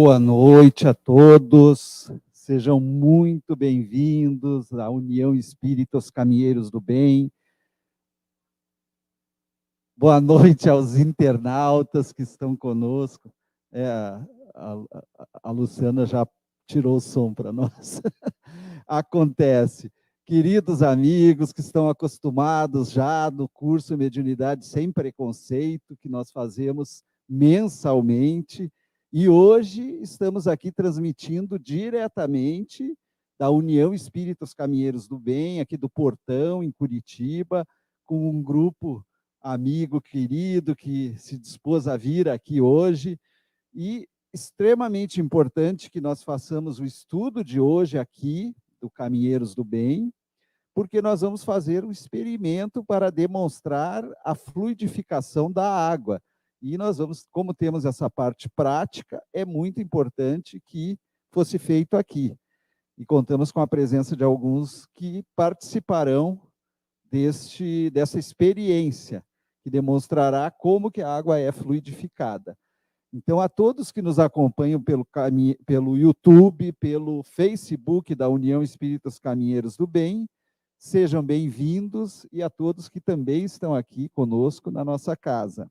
Boa noite a todos, sejam muito bem-vindos à União Espírita Os Caminheiros do Bem. Boa noite aos internautas que estão conosco. A Luciana já tirou o som para nós. Acontece. Queridos amigos que estão acostumados já no curso Mediunidade Sem Preconceito, que nós fazemos mensalmente, e hoje estamos aqui transmitindo diretamente da União Espírita Os Caminheiros do Bem, aqui do Portão, em Curitiba, com um grupo amigo querido que se dispôs a vir aqui hoje, e extremamente importante que nós façamos o estudo de hoje aqui, do Caminheiros do Bem, porque nós vamos fazer um experimento para demonstrar a fluidificação da água. E nós vamos, como temos essa parte prática, é muito importante que fosse feito aqui. E contamos com a presença de alguns que participarão dessa experiência, que demonstrará como que a água é fluidificada. Então, a todos que nos acompanham pelo YouTube, pelo Facebook da União Espíritas Caminheiros do Bem, sejam bem-vindos, e a todos que também estão aqui conosco na nossa casa.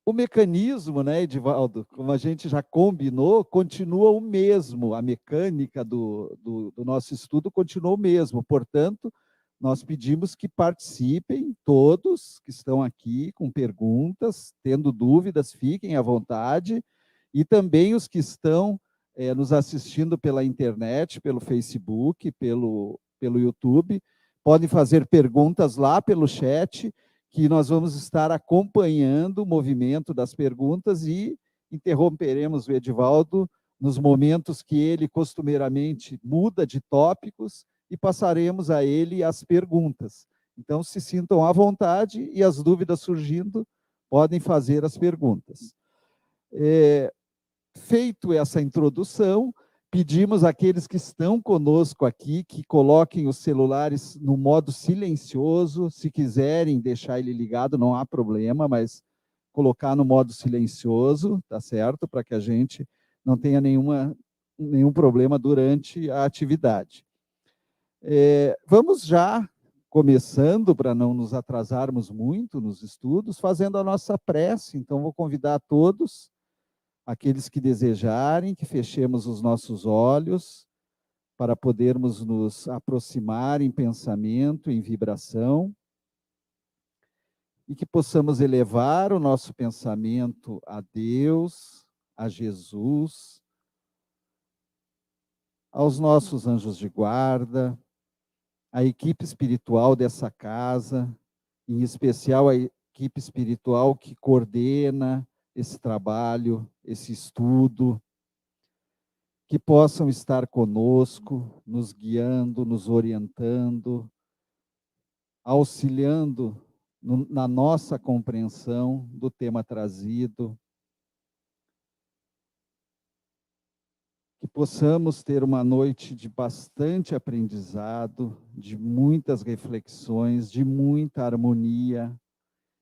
O mecanismo, né, Edivaldo, como a gente já combinou, continua o mesmo, a mecânica do nosso estudo continua o mesmo, portanto, nós pedimos que participem todos que estão aqui com perguntas, tendo dúvidas, fiquem à vontade, e também os que estão nos assistindo pela internet, pelo Facebook, pelo YouTube, podem fazer perguntas lá pelo chat, que nós vamos estar acompanhando o movimento das perguntas e interromperemos o Edivaldo nos momentos que ele costumeiramente muda de tópicos e passaremos a ele as perguntas. Então, se sintam à vontade e as dúvidas surgindo, podem fazer as perguntas. Feito essa introdução, pedimos àqueles que estão conosco aqui que coloquem os celulares no modo silencioso. Se quiserem deixar ele ligado, não há problema, mas colocar no modo silencioso, tá certo? Para que a gente não tenha nenhum problema durante a atividade. Vamos já começando, para não nos atrasarmos muito nos estudos, fazendo a nossa prece. Então, vou convidar a todos, aqueles que desejarem, que fechemos os nossos olhos para podermos nos aproximar em pensamento, em vibração, e que possamos elevar o nosso pensamento a Deus, a Jesus, aos nossos anjos de guarda, à equipe espiritual dessa casa, em especial a equipe espiritual que coordena esse trabalho, esse estudo, que possam estar conosco, nos guiando, nos orientando, auxiliando na nossa compreensão do tema trazido, que possamos ter uma noite de bastante aprendizado, de muitas reflexões, de muita harmonia,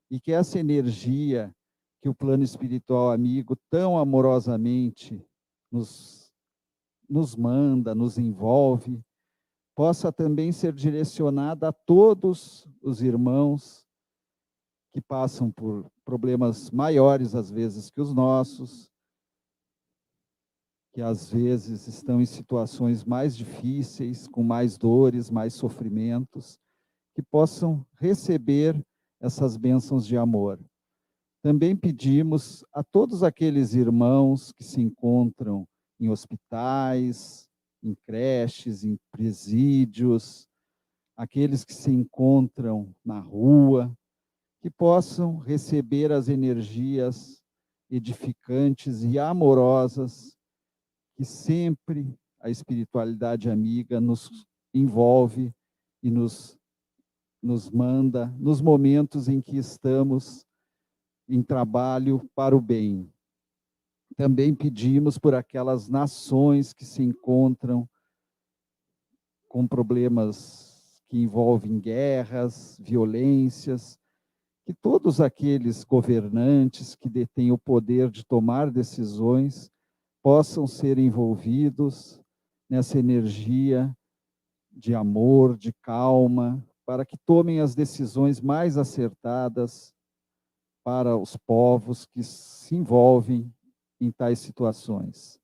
e que essa energia que o plano espiritual amigo tão amorosamente nos manda, nos envolve, possa também ser direcionada a todos os irmãos que passam por problemas maiores, às vezes, que os nossos, que às vezes estão em situações mais difíceis, com mais dores, mais sofrimentos, que possam receber essas bênçãos de amor. Também pedimos a todos aqueles irmãos que se encontram em hospitais, em creches, em presídios, aqueles que se encontram na rua, que possam receber as energias edificantes e amorosas que sempre a espiritualidade amiga nos envolve e nos manda nos momentos em que estamos em trabalho para o bem. Também pedimos por aquelas nações que se encontram com problemas que envolvem guerras, violências, que todos aqueles governantes que detêm o poder de tomar decisões possam ser envolvidos nessa energia de amor, de calma, para que tomem as decisões mais acertadas para os povos que se envolvem em tais situações.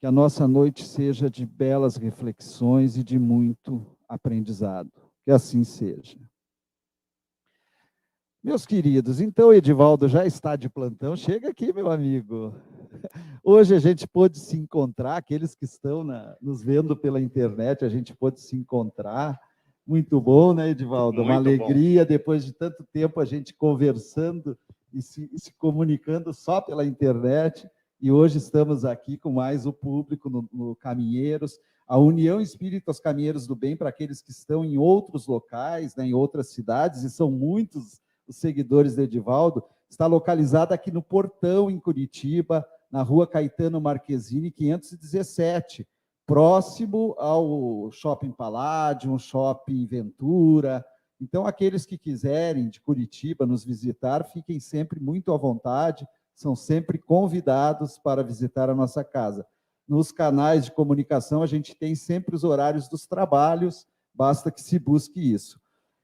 Que a nossa noite seja de belas reflexões e de muito aprendizado. Que assim seja. Meus queridos, então Edivaldo já está de plantão. Chega aqui, meu amigo. Hoje a gente pôde se encontrar, aqueles que estão nos vendo pela internet, a gente pôde se encontrar. Muito bom, né, Edivaldo? Uma alegria, depois de tanto tempo a gente conversando e se comunicando só pela internet. E hoje estamos aqui com mais o público no Caminheiros, a União Espírita Os Caminheiros do Bem, para aqueles que estão em outros locais, né, em outras cidades, e são muitos os seguidores do Edivaldo, está localizada aqui no Portão, em Curitiba, na rua Caetano Marquezine, 517, próximo ao Shopping Palladium, Shopping Ventura. Então, aqueles que quiserem de Curitiba nos visitar, fiquem sempre muito à vontade, são sempre convidados para visitar a nossa casa. Nos canais de comunicação, a gente tem sempre os horários dos trabalhos, basta que se busque isso.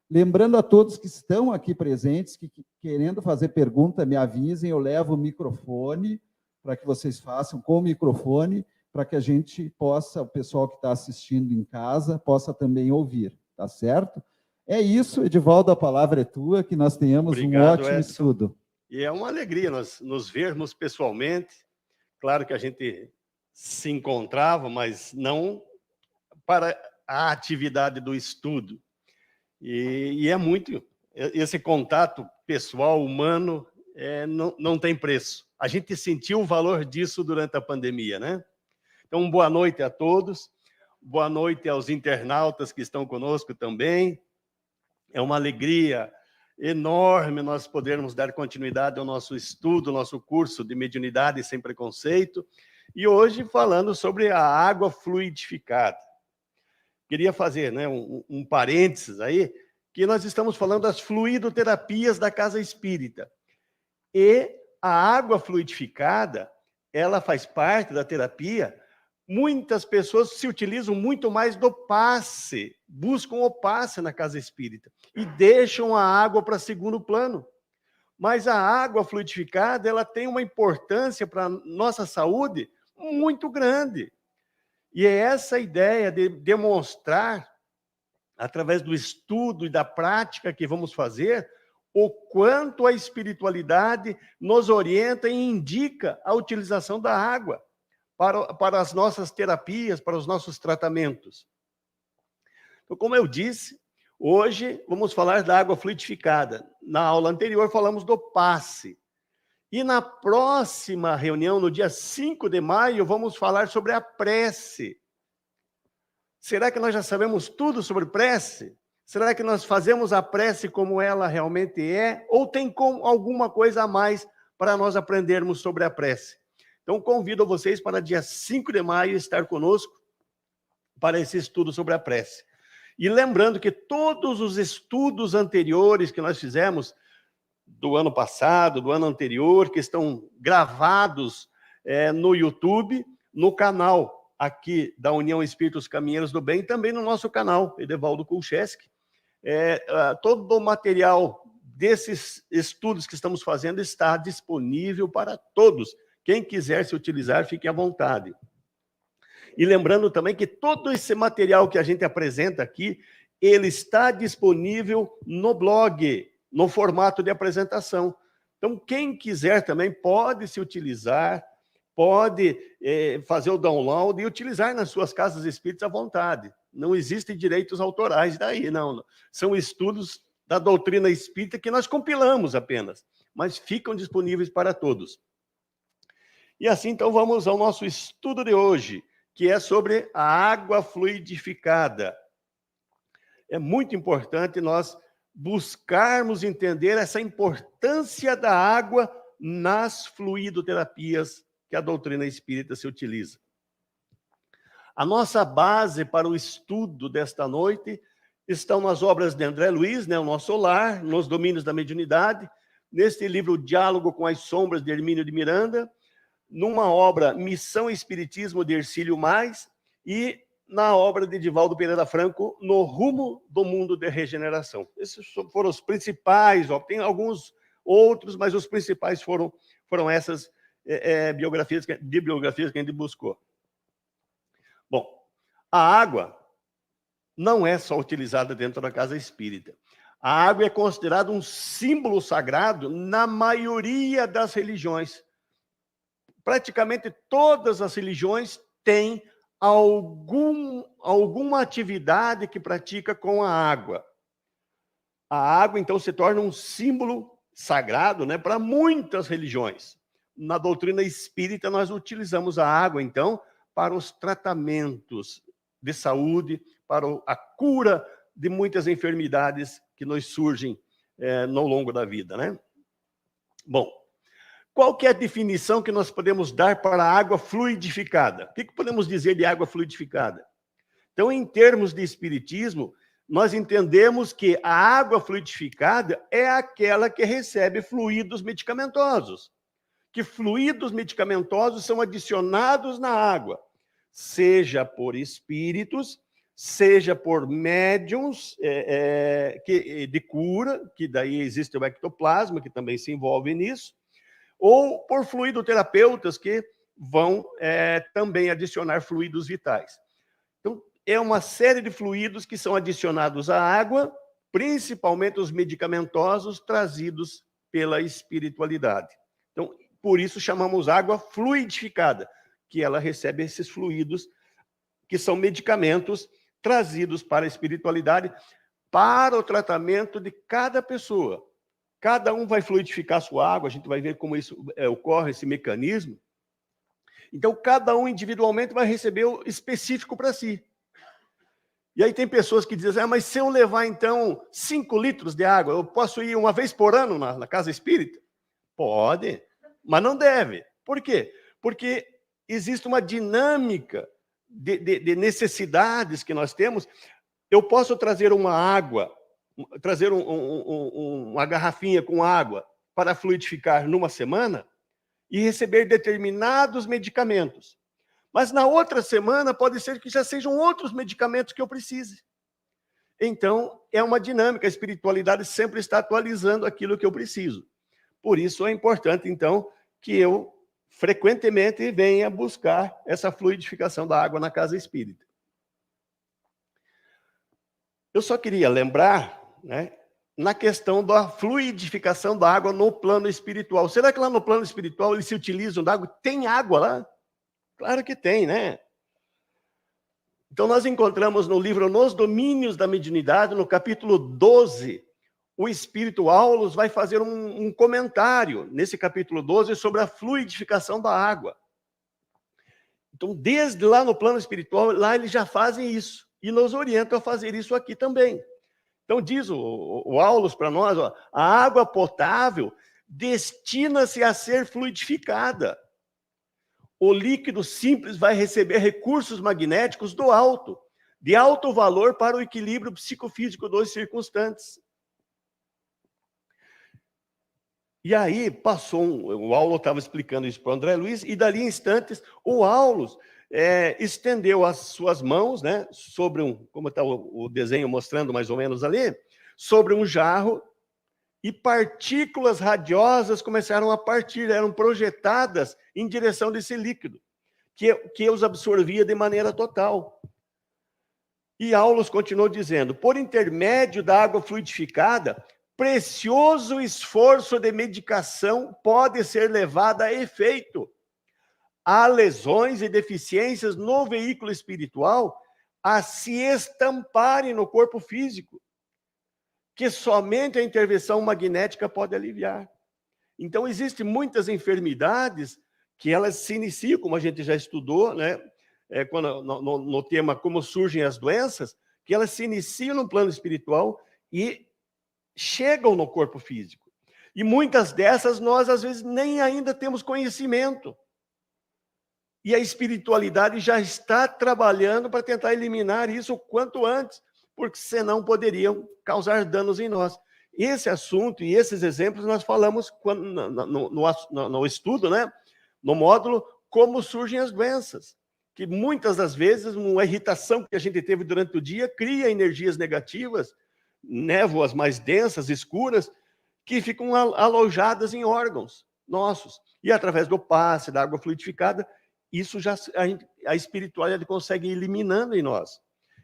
Lembrando a todos que estão aqui presentes, que querendo fazer pergunta, me avisem, eu levo o microfone para que vocês façam com o microfone, para que a gente possa, o pessoal que está assistindo em casa, possa também ouvir, tá certo? É isso, Edivaldo, a palavra é tua, que nós tenhamos um ótimo estudo. E é uma alegria nós nos vermos pessoalmente. Claro que a gente se encontrava, mas não para a atividade do estudo. E é muito, esse contato pessoal, humano, não tem preço. A gente sentiu o valor disso durante a pandemia, né? Então, boa noite a todos, boa noite aos internautas que estão conosco também. É uma alegria enorme nós podermos dar continuidade ao nosso estudo, ao nosso curso de Mediunidade Sem Preconceito, e hoje falando sobre a água fluidificada. Queria fazer, né, um parênteses aí, que nós estamos falando das fluidoterapias da Casa Espírita. E a água fluidificada, ela faz parte da terapia. Muitas pessoas se utilizam muito mais do passe, buscam o passe na Casa Espírita e deixam a água para segundo plano. Mas a água fluidificada, ela tem uma importância para a nossa saúde muito grande. E é essa ideia de demonstrar, através do estudo e da prática que vamos fazer, o quanto a espiritualidade nos orienta e indica a utilização da água para as nossas terapias, para os nossos tratamentos. Então, como eu disse, hoje vamos falar da água fluidificada. Na aula anterior falamos do passe. E na próxima reunião, no dia 5 de maio, vamos falar sobre a prece. Será que nós já sabemos tudo sobre prece? Será que nós fazemos a prece como ela realmente é? Ou tem alguma coisa a mais para nós aprendermos sobre a prece? Então, convido vocês para dia 5 de maio estar conosco para esse estudo sobre a prece. E lembrando que todos os estudos anteriores que nós fizemos, do ano passado, do ano anterior, que estão gravados no YouTube, no canal aqui da União Espírita Os Caminheiros do Bem, também no nosso canal, Edevaldo Kulcheski. Todo o material desses estudos que estamos fazendo está disponível para todos. Quem quiser se utilizar, fique à vontade. E lembrando também que todo esse material que a gente apresenta aqui, ele está disponível no blog, no formato de apresentação. Então, quem quiser também pode se utilizar, pode fazer o download e utilizar nas suas casas espíritas à vontade. Não existem direitos autorais daí, não. São estudos da doutrina espírita que nós compilamos apenas, mas ficam disponíveis para todos. E assim, então, vamos ao nosso estudo de hoje, que é sobre a água fluidificada. É muito importante nós buscarmos entender essa importância da água nas fluidoterapias que a doutrina espírita se utiliza. A nossa base para o estudo desta noite estão nas obras de André Luiz, né, O Nosso Lar, Nos Domínios da Mediunidade, neste livro Diálogo com as Sombras, de Hermínio de Miranda, numa obra Missão e Espiritismo, de Hercílio Mais, e na obra de Divaldo Pereira Franco, No Rumo do Mundo de Regeneração. Esses foram os principais, ó, tem alguns outros, mas os principais foram essas biografias que a gente buscou. Bom, a água não é só utilizada dentro da casa espírita. A água é considerada um símbolo sagrado na maioria das religiões. Praticamente todas as religiões têm alguma atividade que pratica com a água. A água, então, se torna um símbolo sagrado, né, para muitas religiões. Na doutrina espírita, nós utilizamos a água, então, para os tratamentos de saúde, para a cura de muitas enfermidades que nos surgem no longo da vida, né? Bom, qual que é a definição que nós podemos dar para a água fluidificada? O que podemos dizer de água fluidificada? Então, em termos de espiritismo, nós entendemos que a água fluidificada é aquela que recebe fluidos medicamentosos. Que fluidos medicamentosos são adicionados na água, seja por espíritos, seja por médiums de cura, que daí existe o ectoplasma, que também se envolve nisso, ou por fluidoterapeutas que vão também adicionar fluidos vitais. Então, é uma série de fluidos que são adicionados à água, principalmente os medicamentosos trazidos pela espiritualidade. Então, por isso chamamos água fluidificada, que ela recebe esses fluidos que são medicamentos trazidos para a espiritualidade, para o tratamento de cada pessoa. Cada um vai fluidificar sua água, a gente vai ver como isso ocorre, esse mecanismo. Então, cada um individualmente vai receber o específico para si. E aí tem pessoas que dizem, mas se eu levar, então, 5 litros de água, eu posso ir uma vez por ano na casa espírita? Pode, mas não deve. Por quê? Porque existe uma dinâmica de necessidades que nós temos. Eu posso trazer uma água, trazer uma garrafinha com água para fluidificar numa semana e receber determinados medicamentos. Mas na outra semana pode ser que já sejam outros medicamentos que eu precise. Então, é uma dinâmica, a espiritualidade sempre está atualizando aquilo que eu preciso. Por isso é importante, então, que eu frequentemente venha buscar essa fluidificação da água na casa espírita. Eu só queria lembrar, né, na questão da fluidificação da água no plano espiritual. Será que lá no plano espiritual eles se utilizam da água? Tem água lá? Claro que tem, né? Então, nós encontramos no livro Nos Domínios da Mediunidade, no capítulo 12, o Espírito Aulos vai fazer um comentário, nesse capítulo 12, sobre a fluidificação da água. Então, desde lá no plano espiritual, lá eles já fazem isso, e nos orientam a fazer isso aqui também. Então, diz o Aulos para nós, ó, a água potável destina-se a ser fluidificada. O líquido simples vai receber recursos magnéticos do alto, de alto valor para o equilíbrio psicofísico dos circunstantes. E aí o Aulos estava explicando isso para o André Luiz, e dali em instantes o Aulos estendeu as suas mãos, né, sobre como está o desenho mostrando mais ou menos ali, sobre um jarro, e partículas radiosas começaram a partir, eram projetadas em direção desse líquido, que os absorvia de maneira total. E Aulos continuou dizendo, por intermédio da água fluidificada, precioso esforço de medicação pode ser levado a efeito. Há lesões e deficiências no veículo espiritual a se estamparem no corpo físico, que somente a intervenção magnética pode aliviar. Então, existem muitas enfermidades que elas se iniciam, como a gente já estudou, né? No tema Como Surgem as Doenças, que elas se iniciam no plano espiritual e chegam no corpo físico. E muitas dessas nós, às vezes, nem ainda temos conhecimento. E a espiritualidade já está trabalhando para tentar eliminar isso o quanto antes, porque senão poderiam causar danos em nós. Esse assunto e esses exemplos nós falamos no estudo, né? No módulo, como surgem as doenças, que muitas das vezes uma irritação que a gente teve durante o dia cria energias negativas, névoas mais densas, escuras, que ficam alojadas em órgãos nossos. E através do passe, da água fluidificada, isso já a espiritualidade consegue ir eliminando em nós.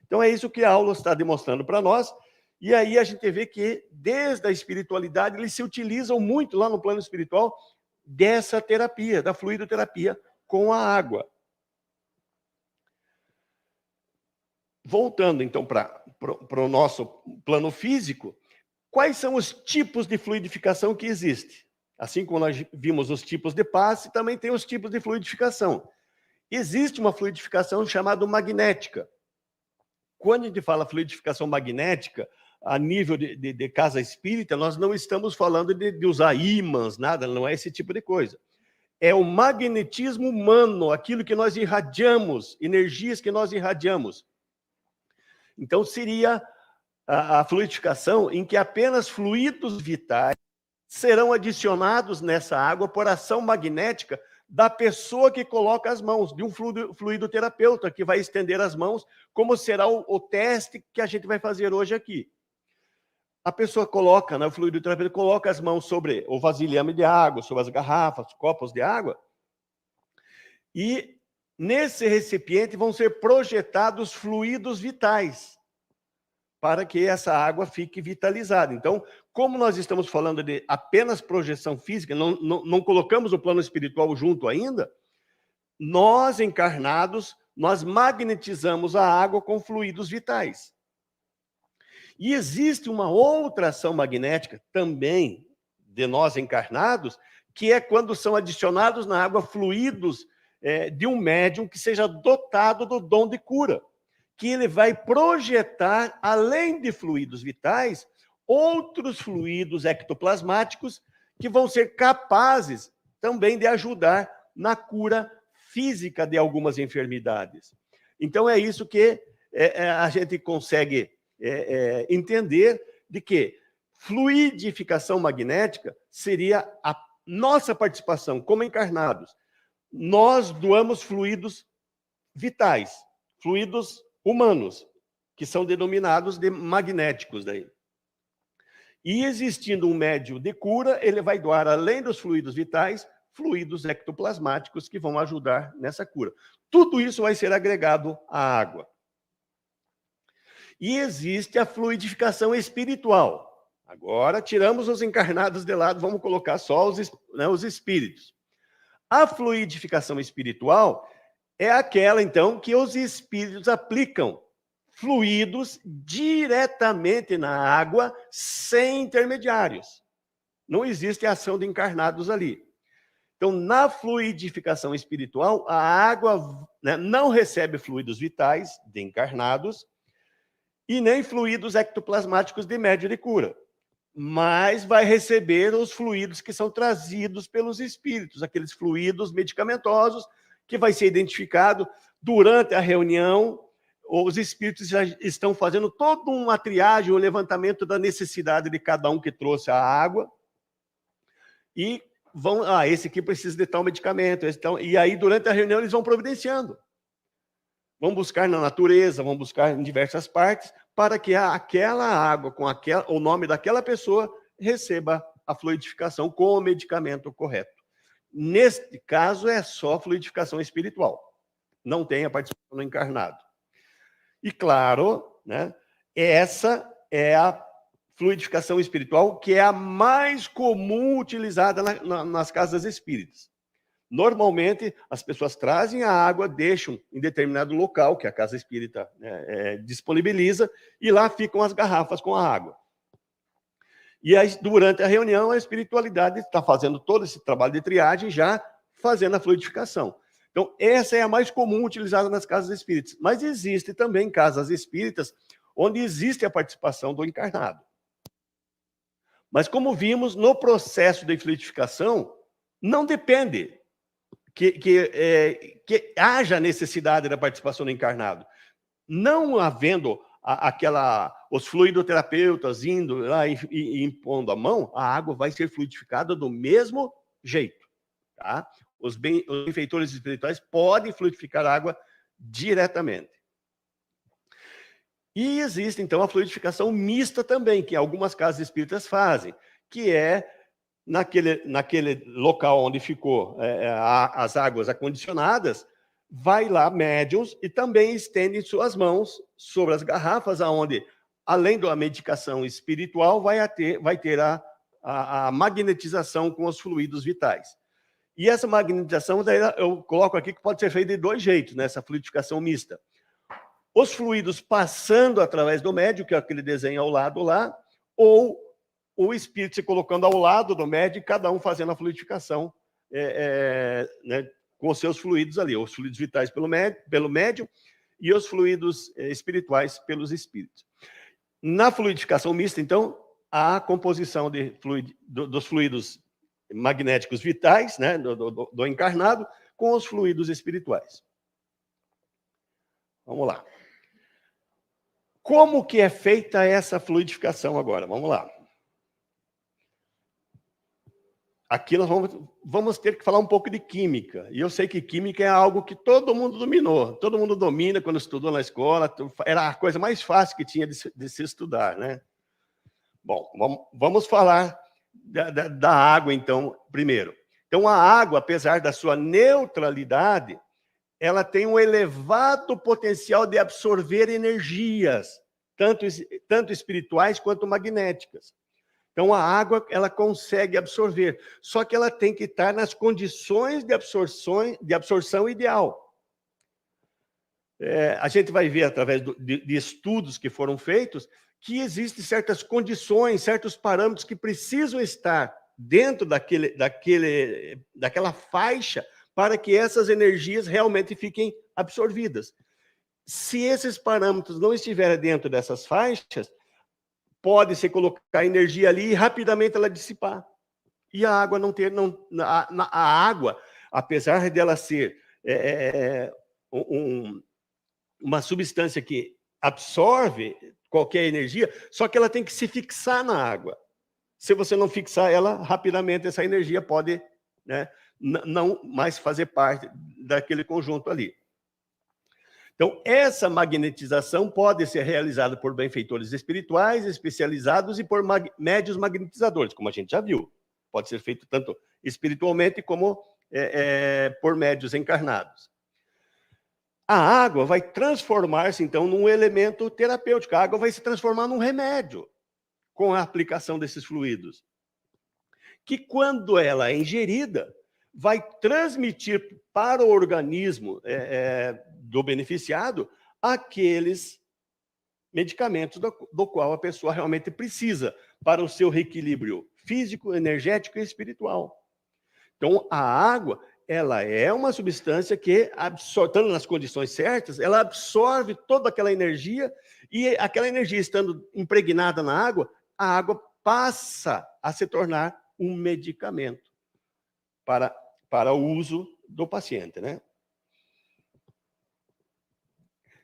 Então é isso que a aula está demonstrando para nós. E aí a gente vê que, desde a espiritualidade, eles se utilizam muito lá no plano espiritual dessa terapia, da fluidoterapia com a água. Voltando, então, para o nosso plano físico, quais são os tipos de fluidificação que existem? Assim como nós vimos os tipos de passe, também tem os tipos de fluidificação. Existe uma fluidificação chamada magnética. Quando a gente fala fluidificação magnética, a nível de casa espírita, nós não estamos falando de usar ímãs, nada, não é esse tipo de coisa. É o magnetismo humano, aquilo que nós irradiamos, energias que nós irradiamos. Então, seria a fluidificação em que apenas fluidos vitais serão adicionados nessa água por ação magnética da pessoa que coloca as mãos, de um fluidoterapeuta que vai estender as mãos, como será o teste que a gente vai fazer hoje aqui. A pessoa coloca, né, o fluidoterapeuta coloca as mãos sobre o vasilhame de água, sobre as garrafas, copos de água, e nesse recipiente vão ser projetados fluidos vitais, para que essa água fique vitalizada. Então, como nós estamos falando de apenas projeção física, não colocamos o plano espiritual junto ainda, nós encarnados, nós magnetizamos a água com fluidos vitais. E existe uma outra ação magnética, também de nós encarnados, que é quando são adicionados na água fluidos de um médium que seja dotado do dom de cura, que ele vai projetar, além de fluidos vitais, outros fluidos ectoplasmáticos que vão ser capazes também de ajudar na cura física de algumas enfermidades. Então, é isso que a gente consegue entender, de que fluidificação magnética seria a nossa participação como encarnados. Nós doamos fluidos vitais, fluidos humanos, que são denominados de magnéticos daí. E existindo um médium de cura, ele vai doar, além dos fluidos vitais, fluidos ectoplasmáticos que vão ajudar nessa cura. Tudo isso vai ser agregado à água. E existe a fluidificação espiritual. Agora, tiramos os encarnados de lado, vamos colocar só os espíritos. A fluidificação espiritual é aquela, então, que os espíritos aplicam fluidos diretamente na água, sem intermediários. Não existe ação de encarnados ali. Então, na fluidificação espiritual, a água, né, não recebe fluidos vitais de encarnados e nem fluidos ectoplasmáticos de médio de cura, mas vai receber os fluidos que são trazidos pelos espíritos, aqueles fluidos medicamentosos que vai ser identificado durante a reunião. Os espíritos já estão fazendo toda uma triagem, um levantamento da necessidade de cada um que trouxe a água, e vão, esse aqui precisa de tal medicamento, e aí durante a reunião eles vão providenciando. Vão buscar na natureza, vão buscar em diversas partes, para que aquela água, com o nome daquela pessoa, receba a fluidificação com o medicamento correto. Neste caso, é só fluidificação espiritual. Não tem a participação do encarnado. E claro, né, essa é a fluidificação espiritual que é a mais comum utilizada nas casas espíritas. Normalmente, as pessoas trazem a água, deixam em determinado local, que a casa espírita disponibiliza, e lá ficam as garrafas com a água. E aí, durante a reunião, a espiritualidade está fazendo todo esse trabalho de triagem, já fazendo a fluidificação. Então, essa é a mais comum utilizada nas casas espíritas. Mas existe também casas espíritas onde existe a participação do encarnado. Mas, como vimos, no processo de fluidificação, não depende que haja necessidade da participação do encarnado. Não havendo os fluidoterapeutas indo lá e impondo a mão, a água vai ser fluidificada do mesmo jeito. Tá? Os benfeitores espirituais podem fluidificar a água diretamente. E existe, então, a fluidificação mista também, que algumas casas espíritas fazem, que é naquele local onde ficou as águas acondicionadas, vai lá médiuns e também estendem suas mãos sobre as garrafas, onde, além da medicação espiritual, vai ter a magnetização com os fluidos vitais. E essa magnetização, daí eu coloco aqui que pode ser feita de dois jeitos, nessa fluidificação mista. Os fluidos passando através do médium, que é aquele desenho ao lado lá, ou o espírito se colocando ao lado do médium e cada um fazendo a fluidificação né, com os seus fluidos ali, os fluidos vitais pelo médium e os fluidos espirituais pelos espíritos. Na fluidificação mista, então, há a composição dos fluidos magnéticos vitais, né, do encarnado, com os fluidos espirituais. Vamos lá. Como que é feita essa fluidificação agora? Vamos lá. Aqui nós vamos ter que falar um pouco de química. E eu sei que química é algo que todo mundo dominou. Todo mundo domina quando estudou na escola. Era a coisa mais fácil que tinha de se estudar, né? Bom, vamos falar da água, então, primeiro. Então, a água, apesar da sua neutralidade, ela tem um elevado potencial de absorver energias, tanto espirituais quanto magnéticas. Então, a água, ela consegue absorver, só que ela tem que estar nas condições de absorção ideal. A gente vai ver, através de estudos que foram feitos, que existem certas condições, certos parâmetros que precisam estar dentro daquela faixa para que essas energias realmente fiquem absorvidas. Se esses parâmetros não estiverem dentro dessas faixas, pode-se colocar energia ali e rapidamente ela dissipar. E a água não ter... a água, apesar dela ser uma substância que absorve qualquer energia, só que ela tem que se fixar na água. Se você não fixar ela, rapidamente essa energia pode, né, não mais fazer parte daquele conjunto ali. Então, essa magnetização pode ser realizada por benfeitores espirituais, especializados e por médiuns magnetizadores, como a gente já viu. Pode ser feito tanto espiritualmente como por médiuns encarnados. A água vai transformar-se, então, num elemento terapêutico. A água vai se transformar num remédio com a aplicação desses fluidos, que, quando ela é ingerida, vai transmitir para o organismo do beneficiado aqueles medicamentos do qual a pessoa realmente precisa para o seu reequilíbrio físico, energético e espiritual. Então, a água, ela é uma substância que, estando nas condições certas, ela absorve toda aquela energia e aquela energia estando impregnada na água, a água passa a se tornar um medicamento para o uso do paciente, né?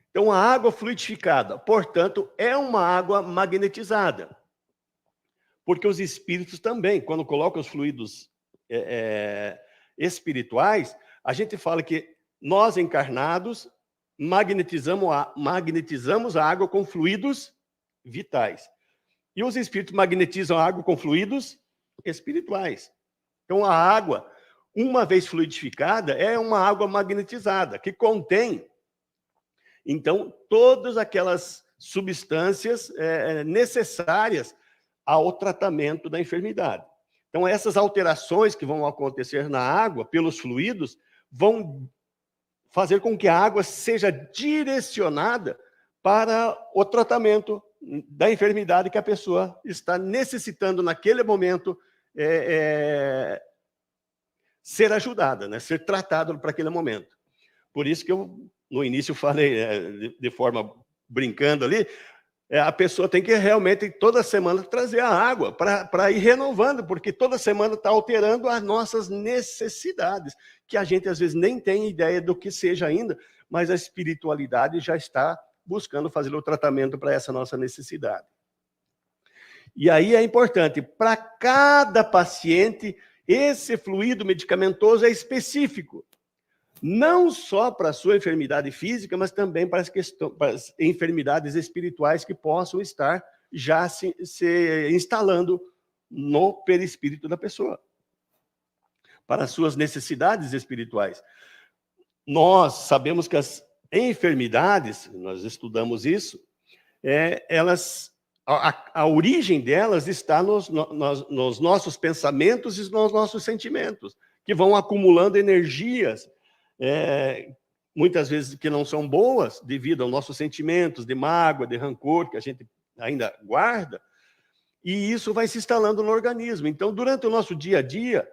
Então, a água fluidificada, portanto, é uma água magnetizada. Porque os espíritos também, quando colocam os fluidos espirituais, a gente fala que nós, encarnados, magnetizamos a água com fluidos vitais. E os espíritos magnetizam a água com fluidos espirituais. Então, a água, uma vez fluidificada, é uma água magnetizada, que contém, então, todas aquelas substâncias necessárias ao tratamento da enfermidade. Então, essas alterações que vão acontecer na água, pelos fluidos, vão fazer com que a água seja direcionada para o tratamento da enfermidade que a pessoa está necessitando naquele momento ser ajudada, né? Ser tratada para aquele momento. Por isso que eu, no início, falei de forma brincando ali, a pessoa tem que realmente, toda semana, trazer a água para ir renovando, porque toda semana está alterando as nossas necessidades, que a gente, às vezes, nem tem ideia do que seja ainda, mas a espiritualidade já está buscando fazer o tratamento para essa nossa necessidade. E aí é importante, para cada paciente, esse fluido medicamentoso é específico. Não só para a sua enfermidade física, mas também para as enfermidades espirituais que possam estar já se instalando no perispírito da pessoa. Para as suas necessidades espirituais. Nós sabemos que as enfermidades, nós estudamos isso, a origem delas está nos nossos pensamentos e nos nossos sentimentos, que vão acumulando energias, muitas vezes que não são boas, devido aos nossos sentimentos de mágoa, de rancor, que a gente ainda guarda, e isso vai se instalando no organismo. Então, durante o nosso dia a dia,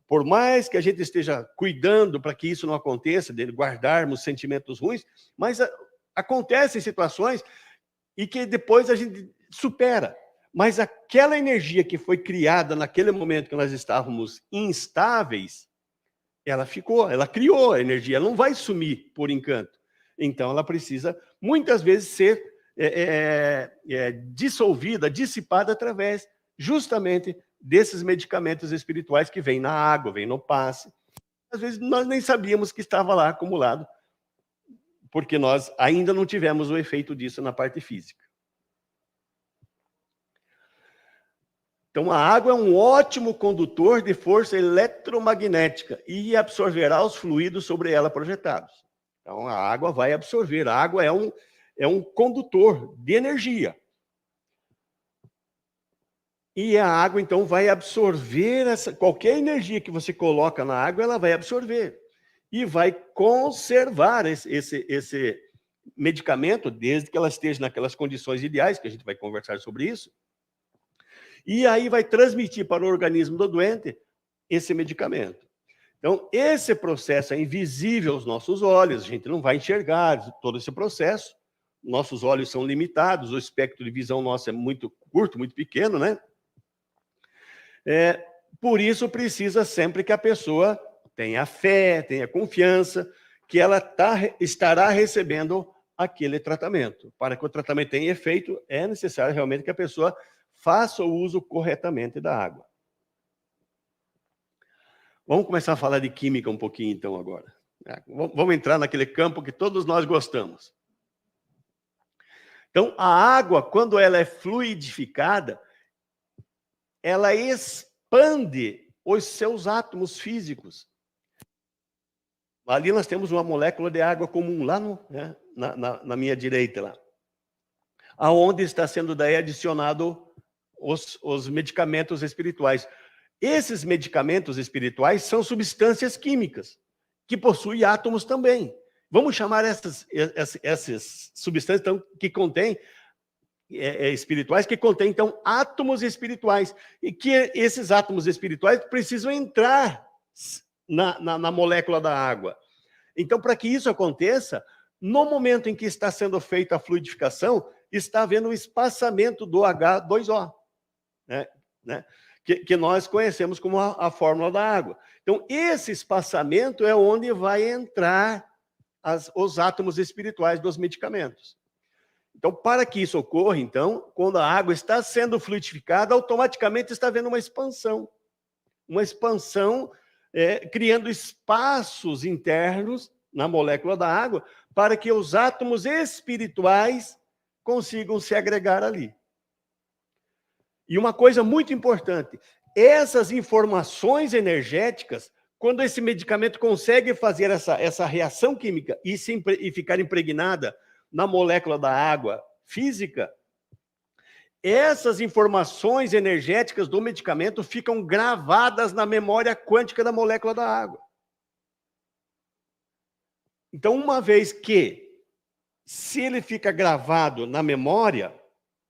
por mais que a gente esteja cuidando para que isso não aconteça, de guardarmos sentimentos ruins, mas acontecem situações e que depois a gente supera. Mas aquela energia que foi criada naquele momento que nós estávamos instáveis, ela criou a energia, ela não vai sumir por encanto. Então, ela precisa, muitas vezes, ser dissolvida, dissipada através, justamente, desses medicamentos espirituais que vêm na água, vêm no passe. Às vezes, nós nem sabíamos que estava lá acumulado, porque nós ainda não tivemos o efeito disso na parte física. Então, a água é um ótimo condutor de força eletromagnética e absorverá os fluidos sobre ela projetados. Então, a água vai absorver. A água é um condutor de energia. E a água, então, vai absorver qualquer energia que você coloca na água, ela vai absorver. E vai conservar esse medicamento, desde que ela esteja naquelas condições ideais, que a gente vai conversar sobre isso. E aí vai transmitir para o organismo do doente esse medicamento. Então, esse processo é invisível aos nossos olhos, a gente não vai enxergar todo esse processo. Nossos olhos são limitados, o espectro de visão nosso é muito curto, muito pequeno, né? Por isso, precisa sempre que a pessoa tenha fé, tenha confiança, que ela estará recebendo aquele tratamento. Para que o tratamento tenha efeito, é necessário realmente que a pessoa faça o uso corretamente da água. Vamos começar a falar de química um pouquinho, então, agora. Vamos entrar naquele campo que todos nós gostamos. Então, a água, quando ela é fluidificada, ela expande os seus átomos físicos. Ali nós temos uma molécula de água comum, lá na minha direita, lá. Aonde está sendo daí adicionado os medicamentos espirituais. Esses medicamentos espirituais são substâncias químicas, que possuem átomos também. Vamos chamar essas substâncias então, que contêm espirituais, que contêm, então, átomos espirituais. E que esses átomos espirituais precisam entrar na molécula da água. Então, para que isso aconteça, no momento em que está sendo feita a fluidificação, está havendo um espaçamento do H2O, né? Que nós conhecemos como a fórmula da água. Então, esse espaçamento é onde vai entrar os átomos espirituais dos medicamentos. Então, para que isso ocorra, então, quando a água está sendo fluidificada, automaticamente está havendo uma expansão criando espaços internos na molécula da água para que os átomos espirituais consigam se agregar ali. E uma coisa muito importante, essas informações energéticas, quando esse medicamento consegue fazer essa reação química e ficar impregnada na molécula da água física, essas informações energéticas do medicamento ficam gravadas na memória quântica da molécula da água. Então, uma vez que, se ele fica gravado na memória,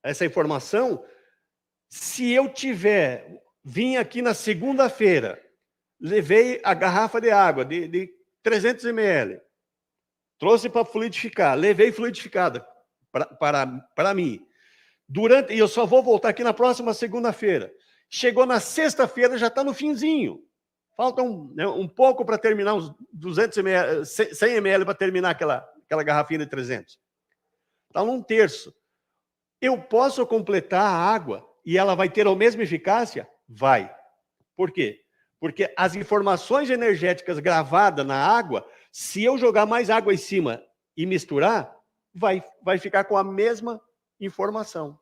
essa informação, se eu vim aqui na segunda-feira, levei a garrafa de água de 300 ml, trouxe para fluidificar, levei fluidificada para mim. E eu só vou voltar aqui na próxima segunda-feira. Chegou na sexta-feira, já está no finzinho. Falta um pouco para terminar, uns 200 ml, 100 ml para terminar aquela aquela garrafinha de 300. Está 1/3. Eu posso completar a água e ela vai ter a mesma eficácia? Vai. Por quê? Porque as informações energéticas gravadas na água, se eu jogar mais água em cima e misturar, vai ficar com a mesma informação.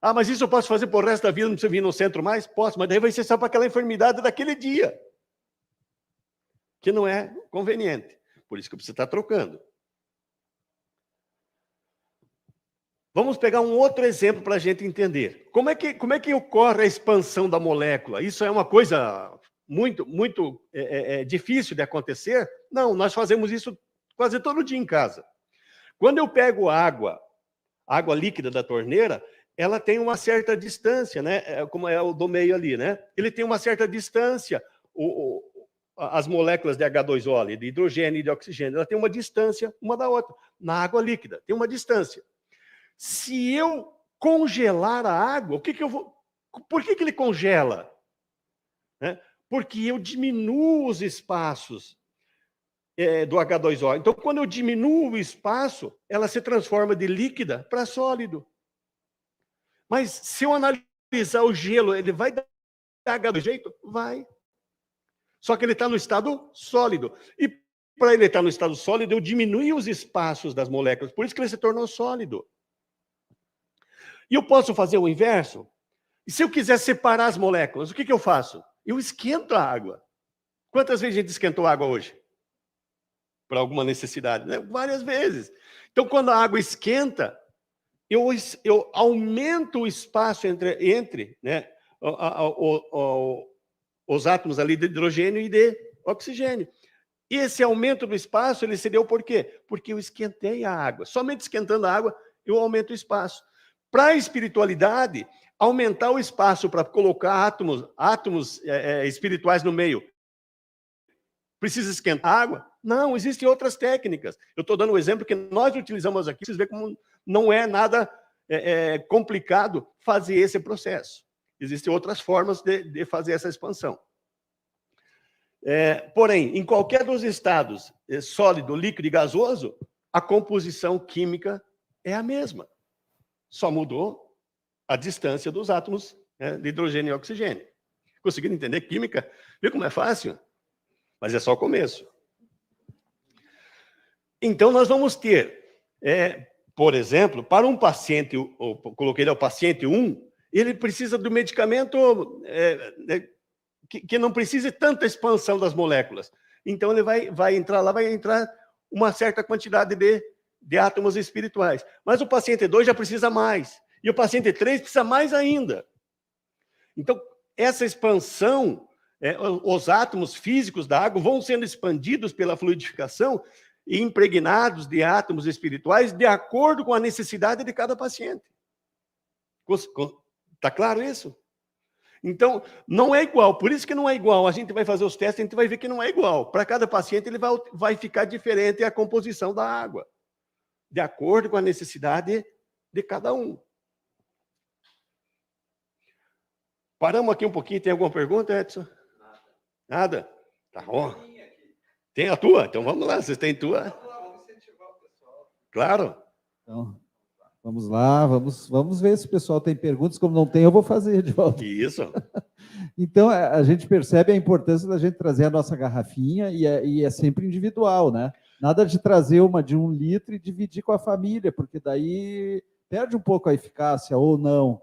Ah, mas isso eu posso fazer por resto da vida, não precisa vir no centro mais? Posso, mas daí vai ser só para aquela enfermidade daquele dia, que não é conveniente. Por isso que você está trocando. Vamos pegar um outro exemplo para a gente entender. Como é que ocorre a expansão da molécula? Isso é uma coisa muito difícil de acontecer? Não, nós fazemos isso quase todo dia em casa. Quando eu pego água líquida da torneira, ela tem uma certa distância, né? Como é o do meio ali, né? Ele tem uma certa distância. As moléculas de H2O, de hidrogênio e de oxigênio, ela tem uma distância uma da outra. Na água líquida, tem uma distância. Se eu congelar a água, por que ele congela? Porque eu diminuo os espaços do H2O. Então, quando eu diminuo o espaço, ela se transforma de líquida para sólido. Mas se eu analisar o gelo, ele vai dar H do jeito? Vai. Só que ele está no estado sólido. E para ele estar no estado sólido, eu diminui os espaços das moléculas. Por isso que ele se tornou sólido. E eu posso fazer o inverso? E se eu quiser separar as moléculas, o que eu faço? Eu esquento a água. Quantas vezes a gente esquentou água hoje? Para alguma necessidade, né? Várias vezes. Então, quando a água esquenta, eu aumento o espaço entre né, os átomos ali de hidrogênio e de oxigênio. E esse aumento do espaço, ele se deu por quê? Porque eu esquentei a água. Somente esquentando a água, eu aumento o espaço. Para a espiritualidade, aumentar o espaço para colocar átomos espirituais no meio, precisa esquentar a água? Não, existem outras técnicas. Eu estou dando um exemplo que nós utilizamos aqui, vocês veem como não é nada complicado fazer esse processo. Existem outras formas de fazer essa expansão. Porém, em qualquer dos estados, sólido, líquido e gasoso, a composição química é a mesma. Só mudou a distância dos átomos de hidrogênio e oxigênio. Conseguiram entender química? Viu como é fácil? Mas é só o começo. Então, nós vamos ter, por exemplo, para um paciente, eu coloquei o paciente 1, ele precisa do medicamento que não precise tanta expansão das moléculas. Então, ele vai entrar uma certa quantidade de átomos espirituais. Mas o paciente 2 já precisa mais. E o paciente 3 precisa mais ainda. Então, essa expansão, os átomos físicos da água vão sendo expandidos pela fluidificação e impregnados de átomos espirituais de acordo com a necessidade de cada paciente. Está claro isso? Então, não é igual. Por isso que não é igual. A gente vai fazer os testes, a gente vai ver que não é igual. Para cada paciente, ele vai ficar diferente a composição da água, de acordo com a necessidade de cada um. Paramos aqui um pouquinho. Tem alguma pergunta, Edson? Nada? Tá bom. Tem a tua? Então vamos lá. Vocês têm tua? Claro. Então, vamos lá. Vamos ver se o pessoal tem perguntas. Como não tem, eu vou fazer de volta. Isso. Então, a gente percebe a importância da gente trazer a nossa garrafinha e é sempre individual, né? Nada de trazer uma de 1 litro e dividir com a família, porque daí perde um pouco a eficácia ou não.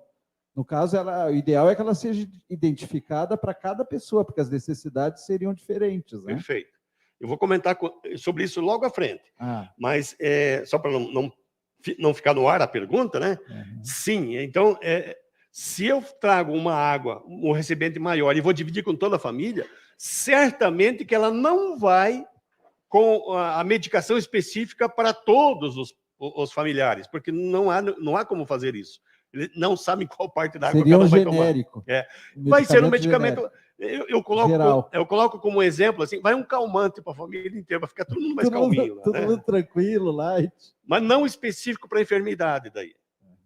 No caso, o ideal é que ela seja identificada para cada pessoa, porque as necessidades seriam diferentes, né? Perfeito. Eu vou comentar sobre isso logo à frente. Mas, só para não ficar no ar a pergunta, né? Uhum. Sim, então, se eu trago uma água, um recipiente maior, e vou dividir com toda a família, certamente que ela não vai com a medicação específica para todos os familiares, porque não há como fazer isso. Eles não sabem qual parte da água seria cada vai genérico. tomar. Vai ser um medicamento... Eu coloco como exemplo, assim, vai um calmante para a família inteira, vai ficar todo mundo mais calminho. Todo mundo tranquilo, light. Mas não específico para a enfermidade daí.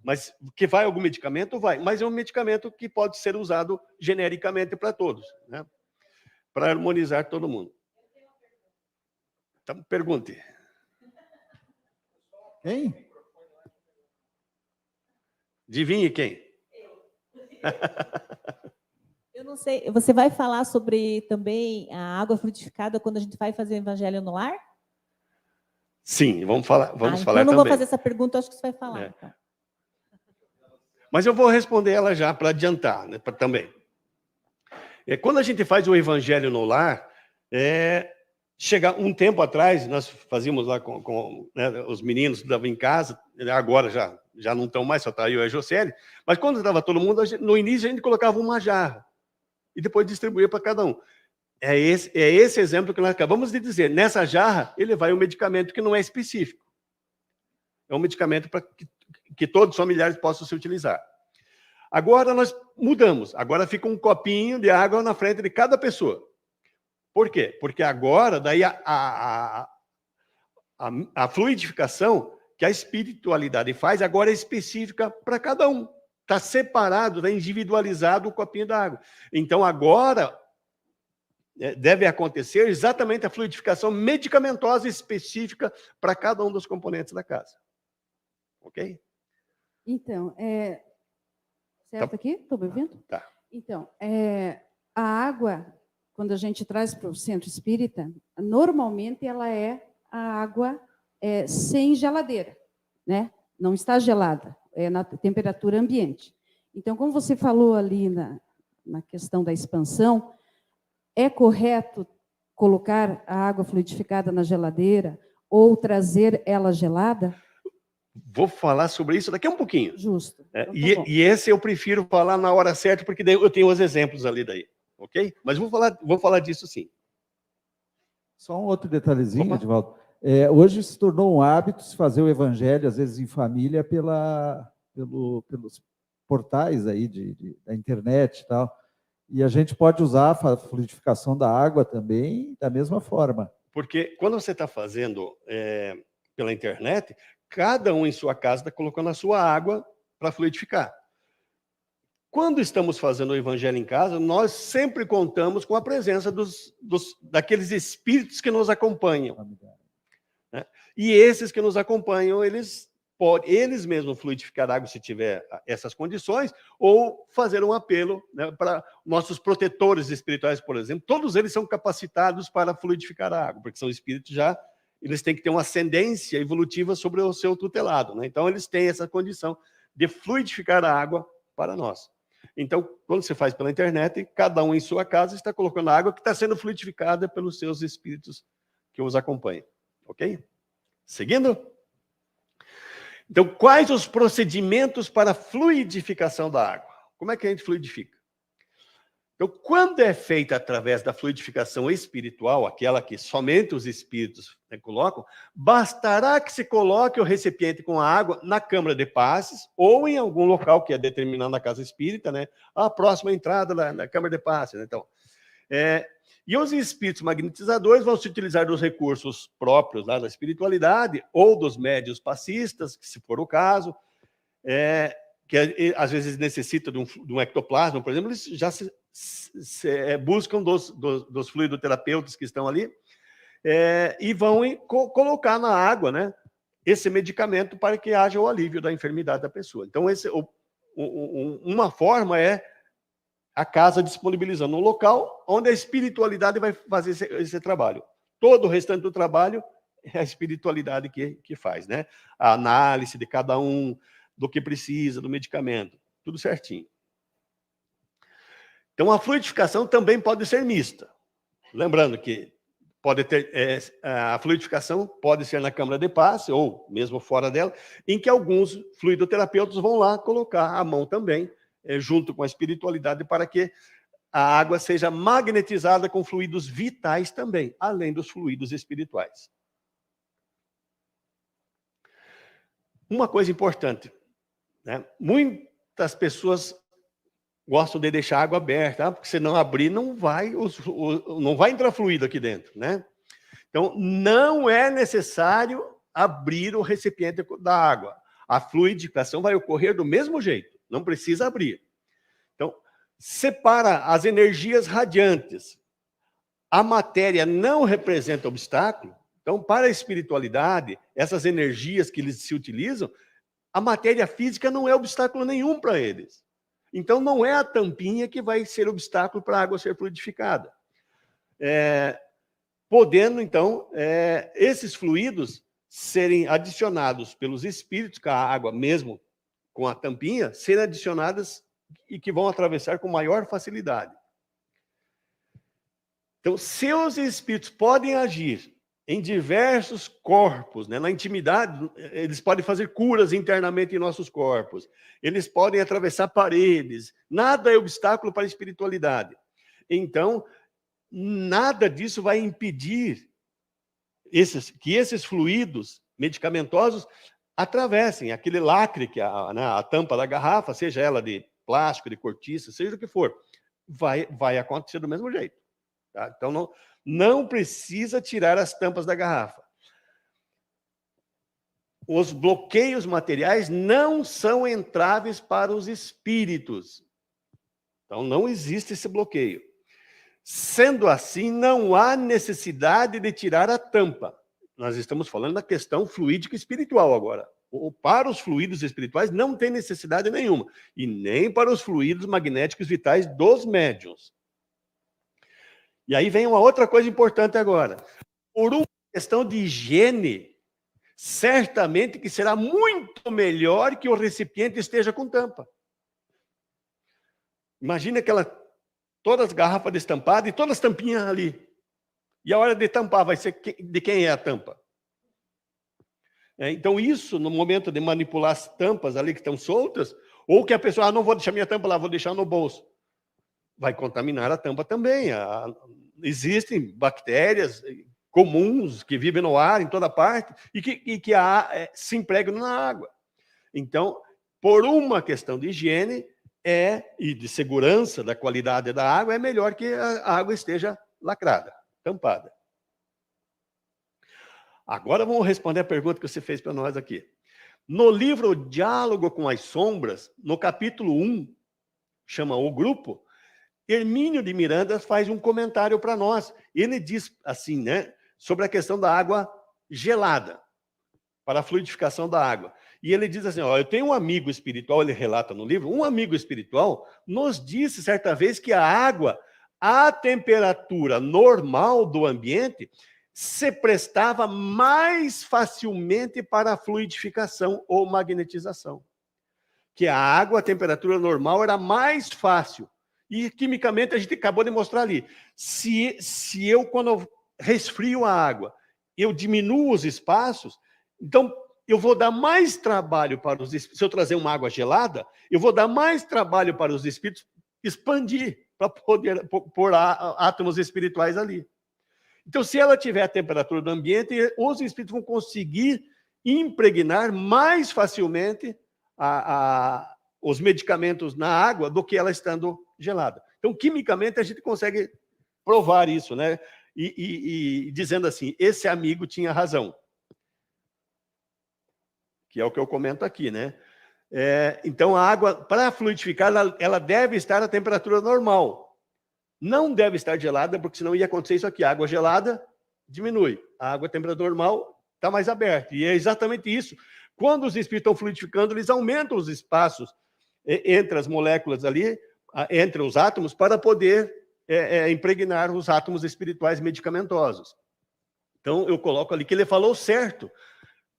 Mas que vai algum medicamento? Vai. Mas é um medicamento que pode ser usado genericamente para todos, né? Para harmonizar todo mundo. Então, pergunte. Quem? Adivinhe quem? Eu não sei, você vai falar sobre também a água frutificada quando a gente vai fazer o evangelho no lar? Sim, vamos falar Então também. eu não vou fazer essa pergunta, acho que você vai falar. É. Então. Mas eu vou responder ela já para adiantar, né, também. Quando a gente faz o evangelho no lar, chega um tempo atrás, nós fazíamos lá com né, os meninos que estavam em casa, agora já não estão mais, só está eu e a Jocely, mas quando estava todo mundo, no início a gente colocava uma jarra e depois distribuía para cada um. É esse exemplo que nós acabamos de dizer. Nessa jarra, ele vai um medicamento que não é específico. É um medicamento para que todos os familiares possam se utilizar. Agora nós mudamos. Agora fica um copinho de água na frente de cada pessoa. Por quê? Porque agora, daí a fluidificação que a espiritualidade faz, agora é específica para cada um. Está separado, está individualizado o copinho da água. Então, agora, deve acontecer exatamente a fluidificação medicamentosa específica para cada um dos componentes da casa. Ok? Então, certo aqui? Estou me ouvindo? Tá. Então, a água, quando a gente traz para o centro espírita, normalmente ela é a água sem geladeira, né? Não está gelada, é na temperatura ambiente. Então, como você falou ali na questão da expansão, é correto colocar a água fluidificada na geladeira ou trazer ela gelada? Vou falar sobre isso daqui a um pouquinho. Justo. Então, e esse eu prefiro falar na hora certa, porque daí eu tenho os exemplos ali daí, ok? Mas vou falar disso sim. Só um outro detalhezinho, Edivaldo. Hoje se tornou um hábito se fazer o evangelho, às vezes em família, pelos portais aí da internet e tal. E a gente pode usar a fluidificação da água também da mesma forma. Porque quando você está fazendo pela internet, cada um em sua casa está colocando a sua água para fluidificar. Quando estamos fazendo o evangelho em casa, nós sempre contamos com a presença daqueles espíritos que nos acompanham. Né? E esses que nos acompanham, eles mesmos fluidificar a água se tiver essas condições, ou fazer um apelo, né, para nossos protetores espirituais, por exemplo. Todos eles são capacitados para fluidificar a água, porque são espíritos eles têm que ter uma ascendência evolutiva sobre o seu tutelado, né? Então, eles têm essa condição de fluidificar a água para nós. Então, quando você faz pela internet, cada um em sua casa está colocando a água que está sendo fluidificada pelos seus espíritos que os acompanham. Ok? Seguindo? Então, quais os procedimentos para a fluidificação da água? Como é que a gente fluidifica? Então, quando é feita através da fluidificação espiritual, aquela que somente os espíritos colocam, bastará que se coloque o recipiente com a água na câmara de passes ou em algum local que é determinado na casa espírita, né? A próxima entrada na câmara de passes. Né? Então, e os espíritos magnetizadores vão se utilizar dos recursos próprios lá da espiritualidade ou dos médiuns passistas, que se for o caso, que às vezes necessita de um ectoplasma, por exemplo, eles já buscam dos fluidoterapeutas que estão ali e vão colocar na água, né, esse medicamento para que haja o alívio da enfermidade da pessoa. Então, uma forma é a casa disponibilizando um local onde a espiritualidade vai fazer esse trabalho. Todo o restante do trabalho é a espiritualidade que faz, né? A análise de cada um, do que precisa, do medicamento, tudo certinho. Então, a fluidificação também pode ser mista. Lembrando que pode ter a fluidificação pode ser na câmara de passe ou mesmo fora dela, em que alguns fluidoterapeutas vão lá colocar a mão também, junto com a espiritualidade, para que a água seja magnetizada com fluidos vitais também, além dos fluidos espirituais. Uma coisa importante, né? Muitas pessoas gostam de deixar a água aberta, porque se não abrir, não vai entrar fluido aqui dentro, né? Então, não é necessário abrir o recipiente da água. A fluidificação vai ocorrer do mesmo jeito. Não precisa abrir. Então, separa as energias radiantes. A matéria não representa obstáculo, Então, para a espiritualidade, essas energias que eles se utilizam, a matéria física não é obstáculo nenhum para eles. Então, não é a tampinha que vai ser obstáculo para a água ser fluidificada. Podendo, então, esses fluidos serem adicionados pelos espíritos, com a água mesmo, com a tampinha, serem adicionadas e que vão atravessar com maior facilidade. Então, seus espíritos podem agir em diversos corpos, né? Na intimidade, eles podem fazer curas internamente em nossos corpos, eles podem atravessar paredes, nada é obstáculo para a espiritualidade. Então, nada disso vai impedir que esses fluidos medicamentosos atravessem aquele lacre, que a tampa da garrafa, seja ela de plástico, de cortiça, seja o que for, vai acontecer do mesmo jeito. Tá? Então, não precisa tirar as tampas da garrafa. Os bloqueios materiais não são entraves para os espíritos. Então, não existe esse bloqueio. Sendo assim, não há necessidade de tirar a tampa. Nós estamos falando da questão fluídica espiritual agora. Para os fluidos espirituais não tem necessidade nenhuma. E nem para os fluidos magnéticos vitais dos médiuns. E aí vem uma outra coisa importante agora. Por uma questão de higiene, certamente que será muito melhor que o recipiente esteja com tampa. Imagina todas as garrafas destampadas e todas as tampinhas ali. E a hora de tampar vai ser de quem é a tampa. Então isso, no momento de manipular as tampas ali que estão soltas, ou que a pessoa, não vou deixar minha tampa lá, vou deixar no bolso. Vai contaminar a tampa também. Existem bactérias comuns que vivem no ar, em toda parte, e que se impregnam na água. Então, por uma questão de higiene e de segurança da qualidade da água, é melhor que a água esteja lacrada, tampada. Agora vamos responder a pergunta que você fez para nós aqui. No livro O Diálogo com as Sombras, no capítulo 1, chama O Grupo, Hermínio de Miranda faz um comentário para nós. Ele diz assim, né, sobre a questão da água gelada, para a fluidificação da água. E ele diz assim, eu tenho um amigo espiritual, ele relata no livro, um amigo espiritual nos disse certa vez que a água, à temperatura normal do ambiente, se prestava mais facilmente para a fluidificação ou magnetização. Que a água, a temperatura normal, era mais fácil. E, quimicamente, a gente acabou de mostrar ali. Se eu, quando eu resfrio a água, eu diminuo os espaços, então eu vou dar mais trabalho para os espíritos. Se eu trazer uma água gelada, eu vou dar mais trabalho para os espíritos expandir, para poder pôr átomos espirituais ali. Então, se ela tiver a temperatura do ambiente, os espíritos vão conseguir impregnar mais facilmente os medicamentos na água do que ela estando gelada. Então, quimicamente, a gente consegue provar isso, né? E dizendo assim, esse amigo tinha razão. Que é o que eu comento aqui, né? Então, a água, para fluidificar, ela deve estar à temperatura normal. Não deve estar gelada, porque senão ia acontecer isso aqui. A água gelada diminui. A água à temperatura normal está mais aberta. E é exatamente isso. Quando os espíritos estão fluidificando, eles aumentam os espaços entre as moléculas ali, entre os átomos, para poder impregnar os átomos espirituais medicamentosos. Então, eu coloco ali que ele falou certo.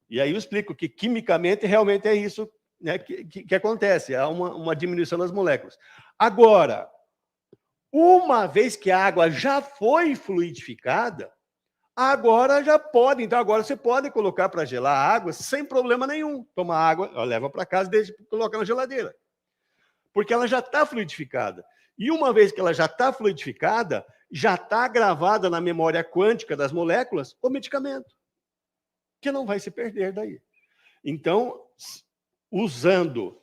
E aí eu explico que, quimicamente, realmente é isso, né, que acontece. Há uma diminuição das moléculas. Agora, uma vez que a água já foi fluidificada, agora já pode. Então, agora você pode colocar para gelar a água sem problema nenhum. Toma água, leva para casa e deixa colocar na geladeira. Porque ela já está fluidificada. E uma vez que ela já está fluidificada, já está gravada na memória quântica das moléculas o medicamento, que não vai se perder daí. Então, usando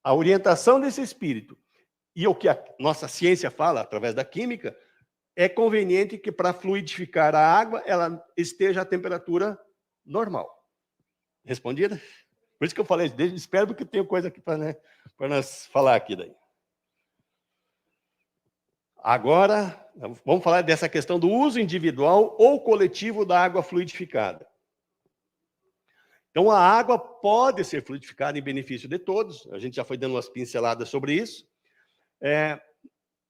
a orientação desse espírito e o que a nossa ciência fala através da química, é conveniente que para fluidificar a água, ela esteja à temperatura normal. Respondida? Por isso que eu falei, espero que tenha coisa aqui para nós falar aqui daí. Agora, Vamos falar dessa questão do uso individual ou coletivo da água fluidificada. Então, a água pode ser fluidificada em benefício de todos, a gente já foi dando umas pinceladas sobre isso.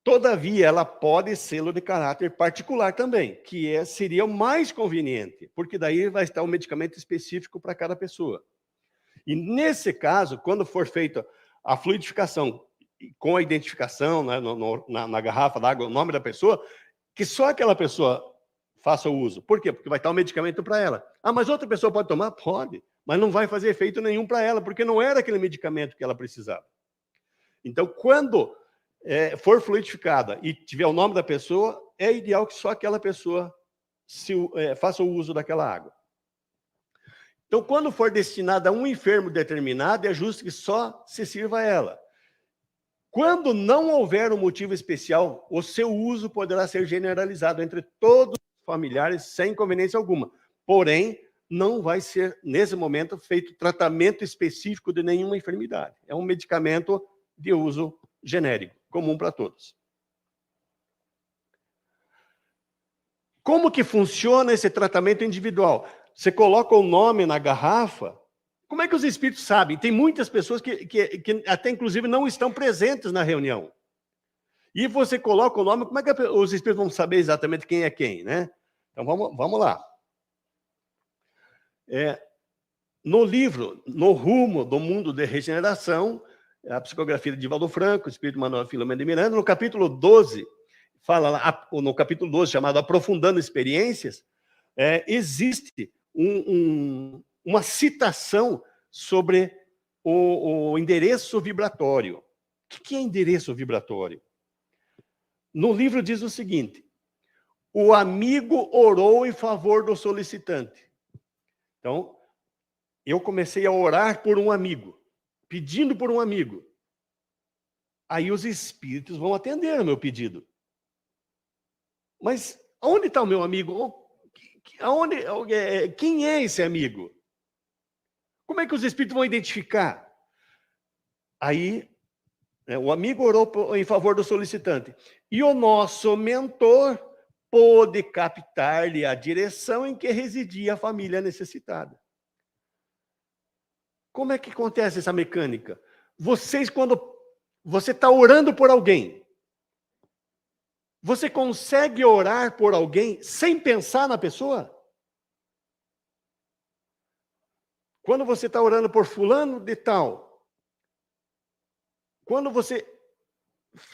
Todavia, ela pode ser de caráter particular também, que seria o mais conveniente, porque daí vai estar um medicamento específico para cada pessoa. E nesse caso, quando for feita a fluidificação com a identificação, né, na garrafa d'água, o nome da pessoa, que só aquela pessoa faça o uso. Por quê? Porque vai estar um medicamento para ela. Ah, mas outra pessoa pode tomar? Pode, mas não vai fazer efeito nenhum para ela, porque não era aquele medicamento que ela precisava. Então, quando for fluidificada e tiver o nome da pessoa, é ideal que só aquela pessoa faça o uso daquela água. Então, quando for destinada a um enfermo determinado, é justo que só se sirva a ela. Quando não houver um motivo especial, o seu uso poderá ser generalizado entre todos os familiares sem inconveniência alguma. Porém, não vai ser, nesse momento, feito tratamento específico de nenhuma enfermidade. É um medicamento de uso genérico, comum para todos. Como que funciona esse tratamento individual? Você coloca o nome na garrafa. Como é que os espíritos sabem? Tem muitas pessoas que até, inclusive, não estão presentes na reunião. E você coloca o nome, como é que os espíritos vão saber exatamente quem é quem, né? Então, vamos lá. No livro, No Rumo do Mundo de Regeneração, a psicografia de Divaldo Franco, o Espírito Manuel Filomeno de Miranda, no capítulo 12, fala lá, no capítulo 12, chamado Aprofundando Experiências, existe uma citação sobre o endereço vibratório. O que é endereço vibratório? No livro diz o seguinte: o amigo orou em favor do solicitante. Então, eu comecei a orar por um amigo, pedindo por um amigo. Aí os espíritos vão atender o meu pedido. Mas onde está o meu amigo? Quem é esse amigo? Como é que os espíritos vão identificar? Aí, o amigo orou em favor do solicitante. E o nosso mentor pôde captar-lhe a direção em que residia a família necessitada. Como é que acontece essa mecânica? Quando você está orando por alguém, você consegue orar por alguém sem pensar na pessoa? Quando você está orando por fulano de tal, quando você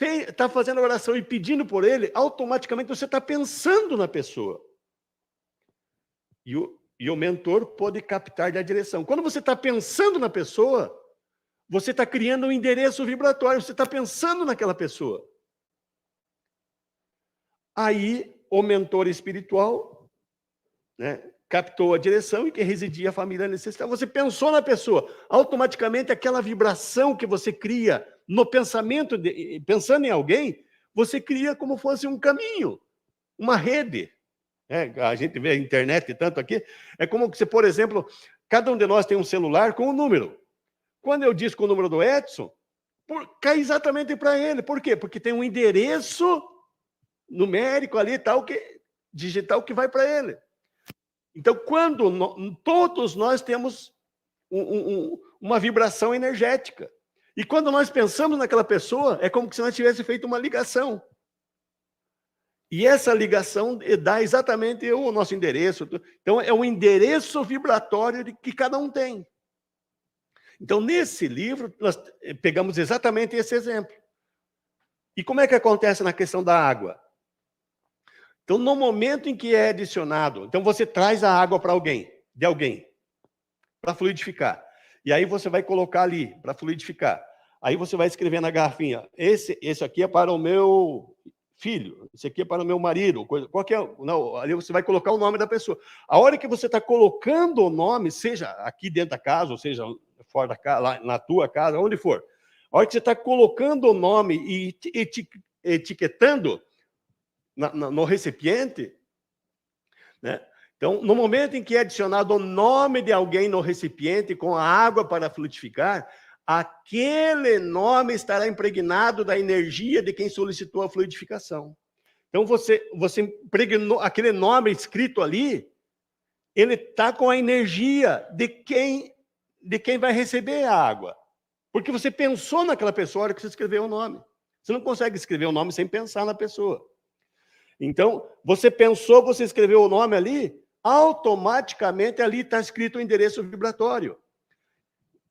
está fazendo a oração e pedindo por ele, automaticamente você está pensando na pessoa. E o mentor pode captar a direção. Quando você está pensando na pessoa, você está criando um endereço vibratório, você está pensando naquela pessoa. Aí, o mentor espiritual, né, captou a direção em que residia a família necessitada. Você pensou na pessoa, automaticamente aquela vibração que você cria no pensamento, pensando em alguém, você cria como fosse um caminho, uma rede. A gente vê a internet tanto aqui, é como que você, por exemplo, cada um de nós tem um celular com um número. Quando eu disco o número do Edson, cai exatamente para ele. Por quê? Porque tem um endereço numérico ali, digital, que vai para ele. Então, todos nós temos uma vibração energética. E quando nós pensamos naquela pessoa, é como se nós tivéssemos feito uma ligação. E essa ligação dá exatamente o nosso endereço. Então, é um endereço vibratório que cada um tem. Então, nesse livro, nós pegamos exatamente esse exemplo. E como é que acontece na questão da água? Então, no momento em que é adicionado, então você traz a água para alguém, para fluidificar. E aí você vai colocar ali, para fluidificar. Aí você vai escrever na garrafinha, esse aqui é para o meu filho, esse aqui é para o meu marido, ali você vai colocar o nome da pessoa. A hora que você está colocando o nome, seja aqui dentro da casa, ou seja fora da casa, lá na tua casa, onde for, a hora que você está colocando o nome e etiquetando no recipiente, né? Então, no momento em que é adicionado o nome de alguém no recipiente com a água para fluidificar, aquele nome estará impregnado da energia de quem solicitou a fluidificação. Então, você impregnou aquele nome escrito ali, ele está com a energia de quem vai receber a água. Porque você pensou naquela pessoa na hora que você escreveu o nome. Você não consegue escrever o nome sem pensar na pessoa. Então, você pensou, você escreveu o nome ali, automaticamente ali está escrito o endereço vibratório.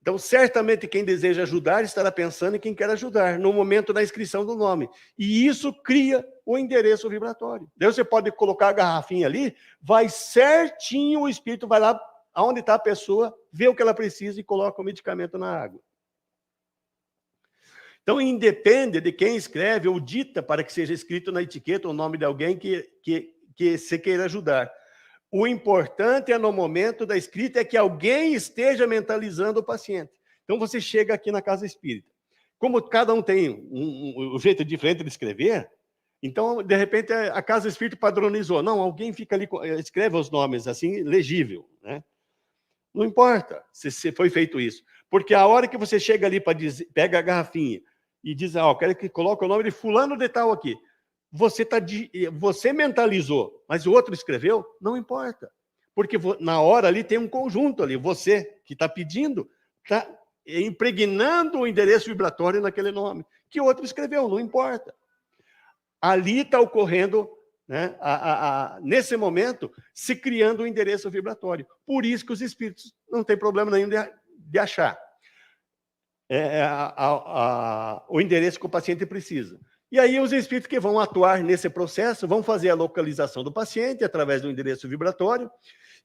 Então, certamente quem deseja ajudar estará pensando em quem quer ajudar no momento da inscrição do nome. E isso cria o endereço vibratório. Daí você pode colocar a garrafinha ali, vai certinho, o espírito vai lá aonde está a pessoa, vê o que ela precisa e coloca o medicamento na água. Então, independe de quem escreve ou dita para que seja escrito na etiqueta o nome de alguém que você queira ajudar. O importante é, no momento da escrita, é que alguém esteja mentalizando o paciente. Então, você chega aqui na casa espírita. Como cada um tem um jeito diferente de escrever, então, de repente, a casa espírita padronizou. Não, alguém fica ali, escreve os nomes assim, legível, né? Não importa se foi feito isso. Porque a hora que você chega ali para dizer, pega a garrafinha e diz, quero que coloque o nome de fulano de tal aqui. Você mentalizou, mas o outro escreveu, não importa. Porque na hora ali tem um conjunto ali. Você que está pedindo, está impregnando o endereço vibratório naquele nome. Que o outro escreveu, não importa. Ali está ocorrendo, né, nesse momento, se criando um endereço vibratório. Por isso que os espíritos não têm problema nenhum de achar o endereço que o paciente precisa. E aí os espíritos que vão atuar nesse processo vão fazer a localização do paciente através do endereço vibratório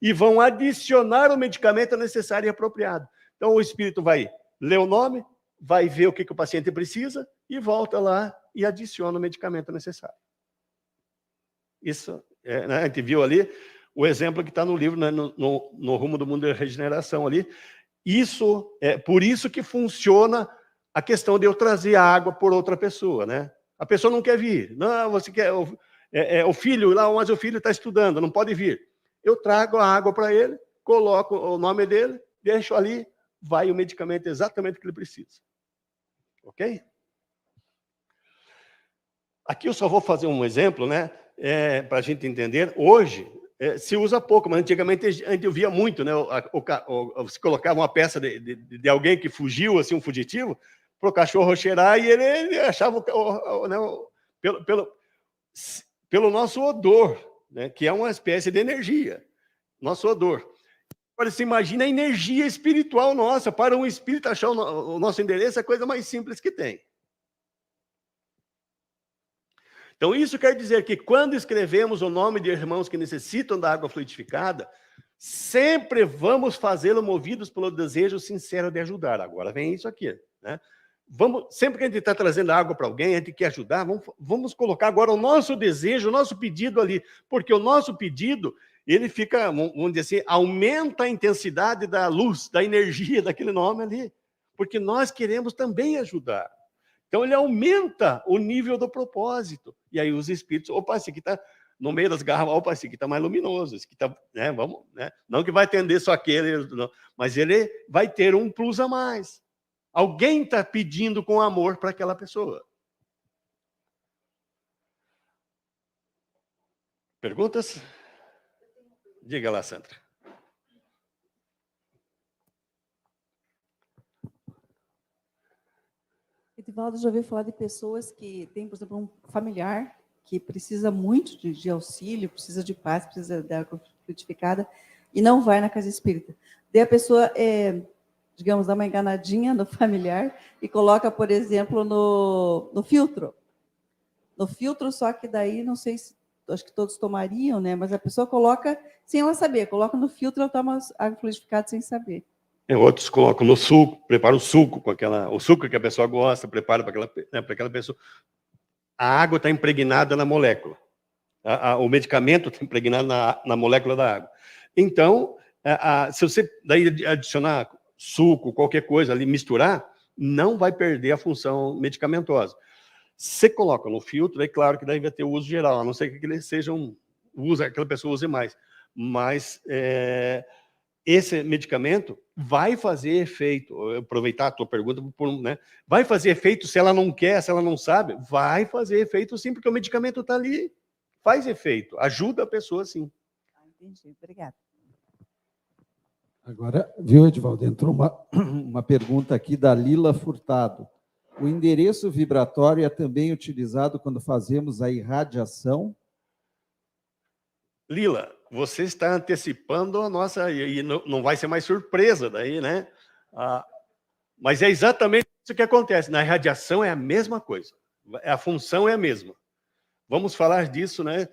e vão adicionar o medicamento necessário e apropriado. Então o espírito vai ler o nome, vai ver o que o paciente precisa e volta lá e adiciona o medicamento necessário. Isso, né, a gente viu ali o exemplo que está no livro, né, no Rumo do Mundo da Regeneração ali. Por isso que funciona a questão de eu trazer a água por outra pessoa, né? A pessoa não quer vir. Não, você quer... o filho, lá, mas o filho está estudando, não pode vir. Eu trago a água para ele, coloco o nome dele, deixo ali, vai o medicamento exatamente que ele precisa. Ok? Aqui eu só vou fazer um exemplo, né? Para a gente entender. Hoje, se usa pouco, mas antigamente a gente via muito, né? Você colocava uma peça de alguém que fugiu, assim, um fugitivo, para o cachorro cheirar e ele achava né, pelo nosso odor, né, que é uma espécie de energia, nosso odor. Agora, você imagina a energia espiritual nossa. Para um espírito achar o nosso endereço é a coisa mais simples que tem. Então, isso quer dizer que quando escrevemos o nome de irmãos que necessitam da água fluidificada, sempre vamos fazê-lo movidos pelo desejo sincero de ajudar. Agora vem isso aqui, né? Sempre que a gente está trazendo água para alguém, a gente quer ajudar, vamos colocar agora o nosso desejo, o nosso pedido ali, porque o nosso pedido, ele fica, vamos dizer assim, aumenta a intensidade da luz, da energia daquele nome ali, porque nós queremos também ajudar. Então, ele aumenta o nível do propósito. E aí os espíritos, opa, esse aqui está no meio das garrafas, opa, esse aqui está mais luminoso, esse aqui está, né, vamos, né? Não que vai atender só aquele, não, mas ele vai ter um plus a mais. Alguém está pedindo com amor para aquela pessoa. Perguntas? Diga lá, Sandra. Edivaldo, já ouviu falar de pessoas que têm, por exemplo, um familiar que precisa muito de auxílio, precisa de paz, precisa de água fluidificada e não vai na casa espírita. Daí a pessoa, digamos, dá uma enganadinha no familiar e coloca, por exemplo, no filtro. No filtro, só que daí, não sei se, acho que todos tomariam, né? Mas a pessoa coloca sem ela saber, coloca no filtro, ela toma água fluidificada sem saber. Outros colocam no suco, preparam o suco com o suco que a pessoa gosta, prepara para aquela pessoa. A água está impregnada na molécula. O medicamento está impregnado na molécula da água. Então, se você daí adicionar suco, qualquer coisa ali, misturar, não vai perder a função medicamentosa. Você coloca no filtro, é claro que daí vai ter o uso geral, a não ser que ele seja aquela pessoa use mais. Mas esse medicamento vai fazer efeito, aproveitar a tua pergunta, né? Vai fazer efeito se ela não quer, se ela não sabe, vai fazer efeito sim, porque o medicamento está ali, faz efeito, ajuda a pessoa sim. Entendi, obrigada. Agora, viu, Edivaldo, entrou uma pergunta aqui da Lila Furtado. O endereço vibratório é também utilizado quando fazemos a irradiação? Lila, você está antecipando a nossa, e não vai ser mais surpresa daí, né? Mas é exatamente isso que acontece. Na irradiação é a mesma coisa. A função é a mesma. Vamos falar disso, né?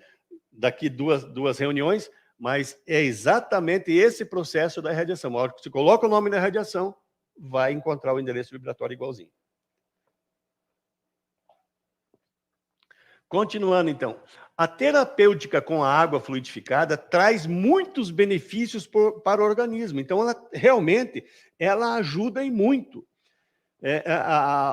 Daqui duas reuniões, mas é exatamente esse processo da irradiação. A hora que você coloca o nome na irradiação, vai encontrar o endereço vibratório igualzinho. Continuando, então. A terapêutica com a água fluidificada traz muitos benefícios para o organismo. Então, realmente, ela ajuda em muito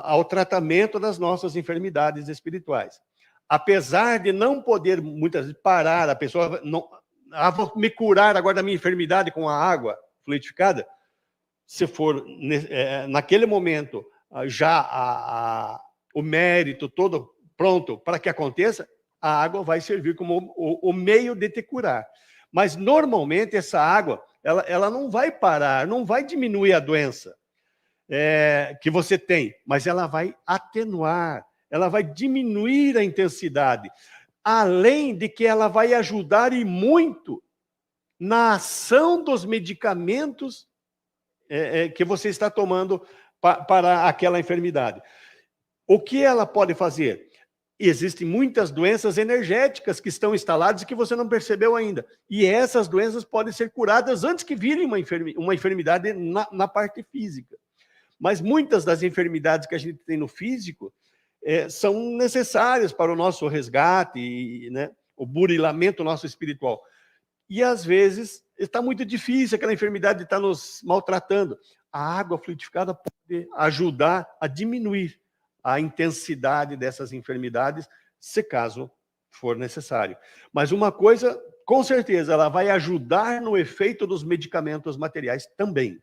ao tratamento das nossas enfermidades espirituais. Apesar de não poder, muitas vezes, parar, a pessoa não... vou me curar agora da minha enfermidade com a água fluidificada. Se for, naquele momento, já o mérito todo pronto para que aconteça, a água vai servir como o meio de te curar. Mas, normalmente, essa água ela não vai parar, não vai diminuir a doença que você tem, mas ela vai atenuar, ela vai diminuir a intensidade, além de que ela vai ajudar e muito na ação dos medicamentos que você está tomando para aquela enfermidade. O que ela pode fazer? Existem muitas doenças energéticas que estão instaladas e que você não percebeu ainda. E essas doenças podem ser curadas antes que virem uma enfermidade na parte física. Mas muitas das enfermidades que a gente tem no físico são necessárias para o nosso resgate, né, o burilamento nosso espiritual. E, às vezes, está muito difícil, aquela enfermidade está nos maltratando. A água fluidificada pode ajudar a diminuir a intensidade dessas enfermidades, se caso for necessário. Mas uma coisa, com certeza, ela vai ajudar no efeito dos medicamentos materiais também.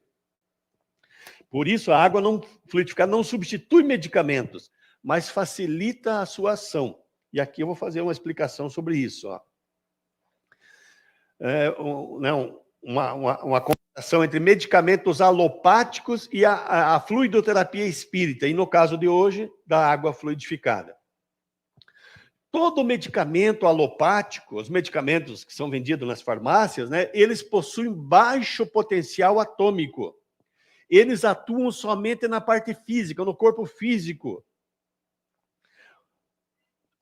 Por isso, a água fluidificada não substitui medicamentos, mas facilita a sua ação. E aqui eu vou fazer uma explicação sobre isso. Uma comparação entre medicamentos alopáticos e a fluidoterapia espírita, e no caso de hoje, da água fluidificada. Todo medicamento alopático, os medicamentos que são vendidos nas farmácias, né, eles possuem baixo potencial atômico. Eles atuam somente na parte física, no corpo físico.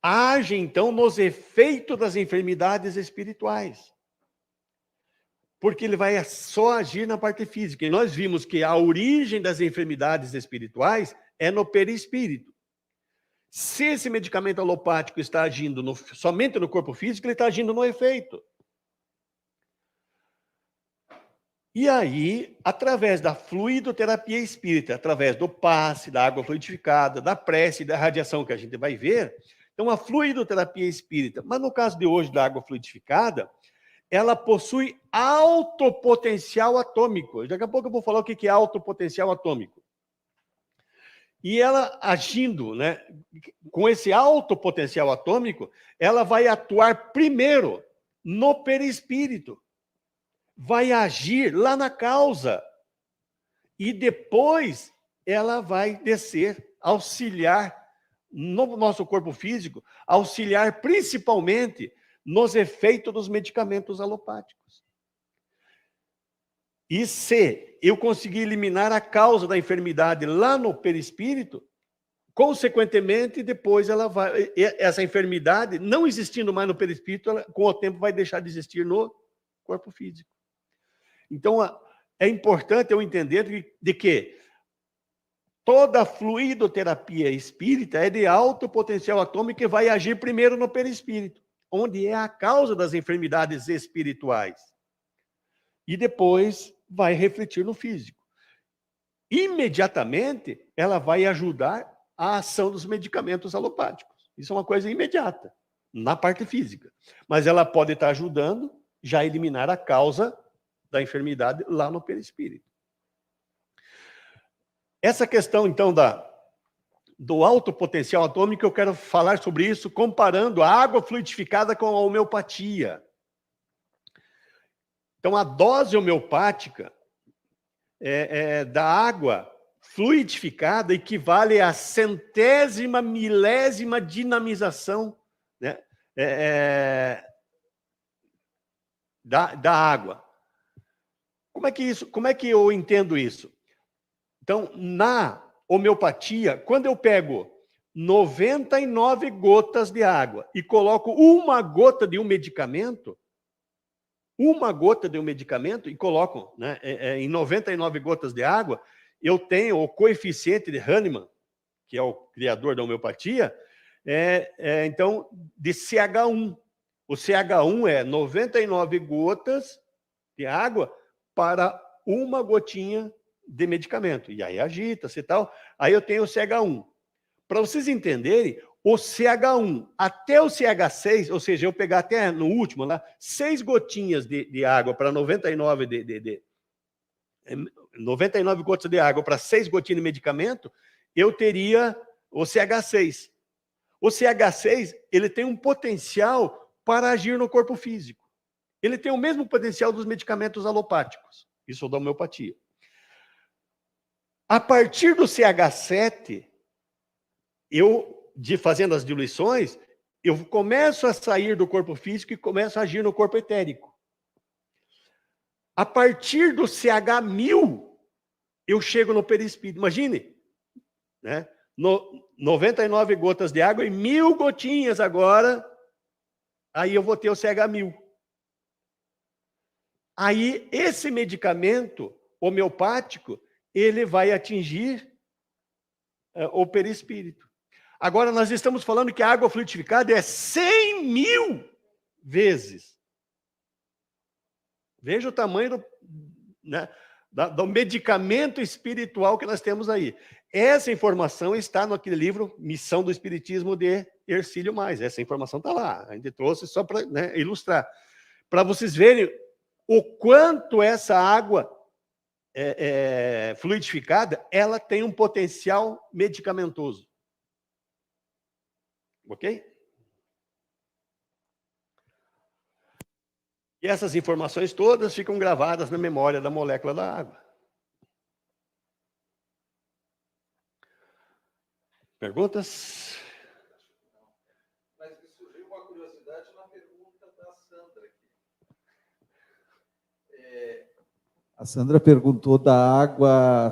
Agem, então, nos efeitos das enfermidades espirituais. Porque ele vai só agir na parte física. E nós vimos que a origem das enfermidades espirituais é no perispírito. Se esse medicamento alopático está agindo somente no corpo físico, ele está agindo no efeito. E aí, através da fluidoterapia espírita, através do passe, da água fluidificada, da prece e da radiação que a gente vai ver, então a fluidoterapia espírita, mas no caso de hoje da água fluidificada, ela possui alto potencial atômico. Daqui a pouco eu vou falar o que é alto potencial atômico. E ela agindo, né, com esse alto potencial atômico, ela vai atuar primeiro no perispírito. Vai agir lá na causa. E depois ela vai descer, auxiliar no nosso corpo físico, auxiliar principalmente nos efeitos dos medicamentos alopáticos. E se eu conseguir eliminar a causa da enfermidade lá no perispírito, consequentemente, depois essa enfermidade, não existindo mais no perispírito, ela, com o tempo vai deixar de existir no corpo físico. Então, é importante eu entender de que toda a fluidoterapia espírita é de alto potencial atômico e vai agir primeiro no perispírito, onde é a causa das enfermidades espirituais. E depois vai refletir no físico. Imediatamente, ela vai ajudar a ação dos medicamentos alopáticos. Isso é uma coisa imediata, na parte física. Mas ela pode estar ajudando já a eliminar a causa da enfermidade lá no perispírito. Essa questão, então, do alto potencial atômico, eu quero falar sobre isso comparando a água fluidificada com a homeopatia. Então, a dose homeopática da água fluidificada equivale à centésima milésima dinamização, né, da água. Como é que eu entendo isso? Então, na homeopatia, quando eu pego 99 gotas de água e coloco uma gota de um medicamento, e coloco, né, em 99 gotas de água, eu tenho o coeficiente de Hahnemann, que é o criador da homeopatia, então, de CH1. O CH1 é 99 gotas de água para uma gotinha de medicamento. E aí agita-se e tal. Aí eu tenho o CH1. Para vocês entenderem, o CH1 até o CH6, ou seja, eu pegar até no último lá, 6 gotinhas de água para 99 99 gotas de água para 6 gotinhas de medicamento, eu teria o CH6. O CH6, ele tem um potencial para agir no corpo físico. Ele tem o mesmo potencial dos medicamentos alopáticos. Isso é da homeopatia. A partir do CH7, fazendo as diluições, eu começo a sair do corpo físico e começo a agir no corpo etérico. A partir do CH1000, eu chego no perispírito. Imagine, né? 99 gotas de água e 1000 gotinhas agora, aí eu vou ter o CH1000. Aí, esse medicamento homeopático, ele vai atingir o perispírito. Agora, nós estamos falando que a água fluidificada é 100.000 vezes. Veja o tamanho do medicamento espiritual que nós temos aí. Essa informação está naquele livro Missão do Espiritismo de Hercílio Mais. Essa informação está lá. A gente trouxe só para, né, ilustrar. Para vocês verem o quanto essa água fluidificada, ela tem um potencial medicamentoso. Ok? E essas informações todas ficam gravadas na memória da molécula da água. Perguntas? Mas me surgiu uma curiosidade na pergunta da Sandra aqui. A Sandra perguntou da água,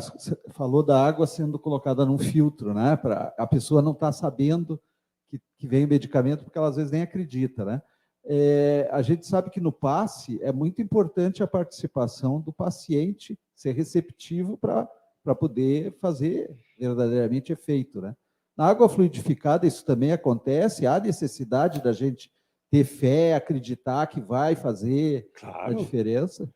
falou da água sendo colocada num filtro, né? A pessoa não está sabendo que vem o medicamento, porque ela às vezes nem acredita, né? A gente sabe que no passe é muito importante a participação do paciente ser receptivo para poder fazer verdadeiramente efeito, né? Na água fluidificada isso também acontece, há necessidade da gente ter fé, acreditar que vai fazer a diferença?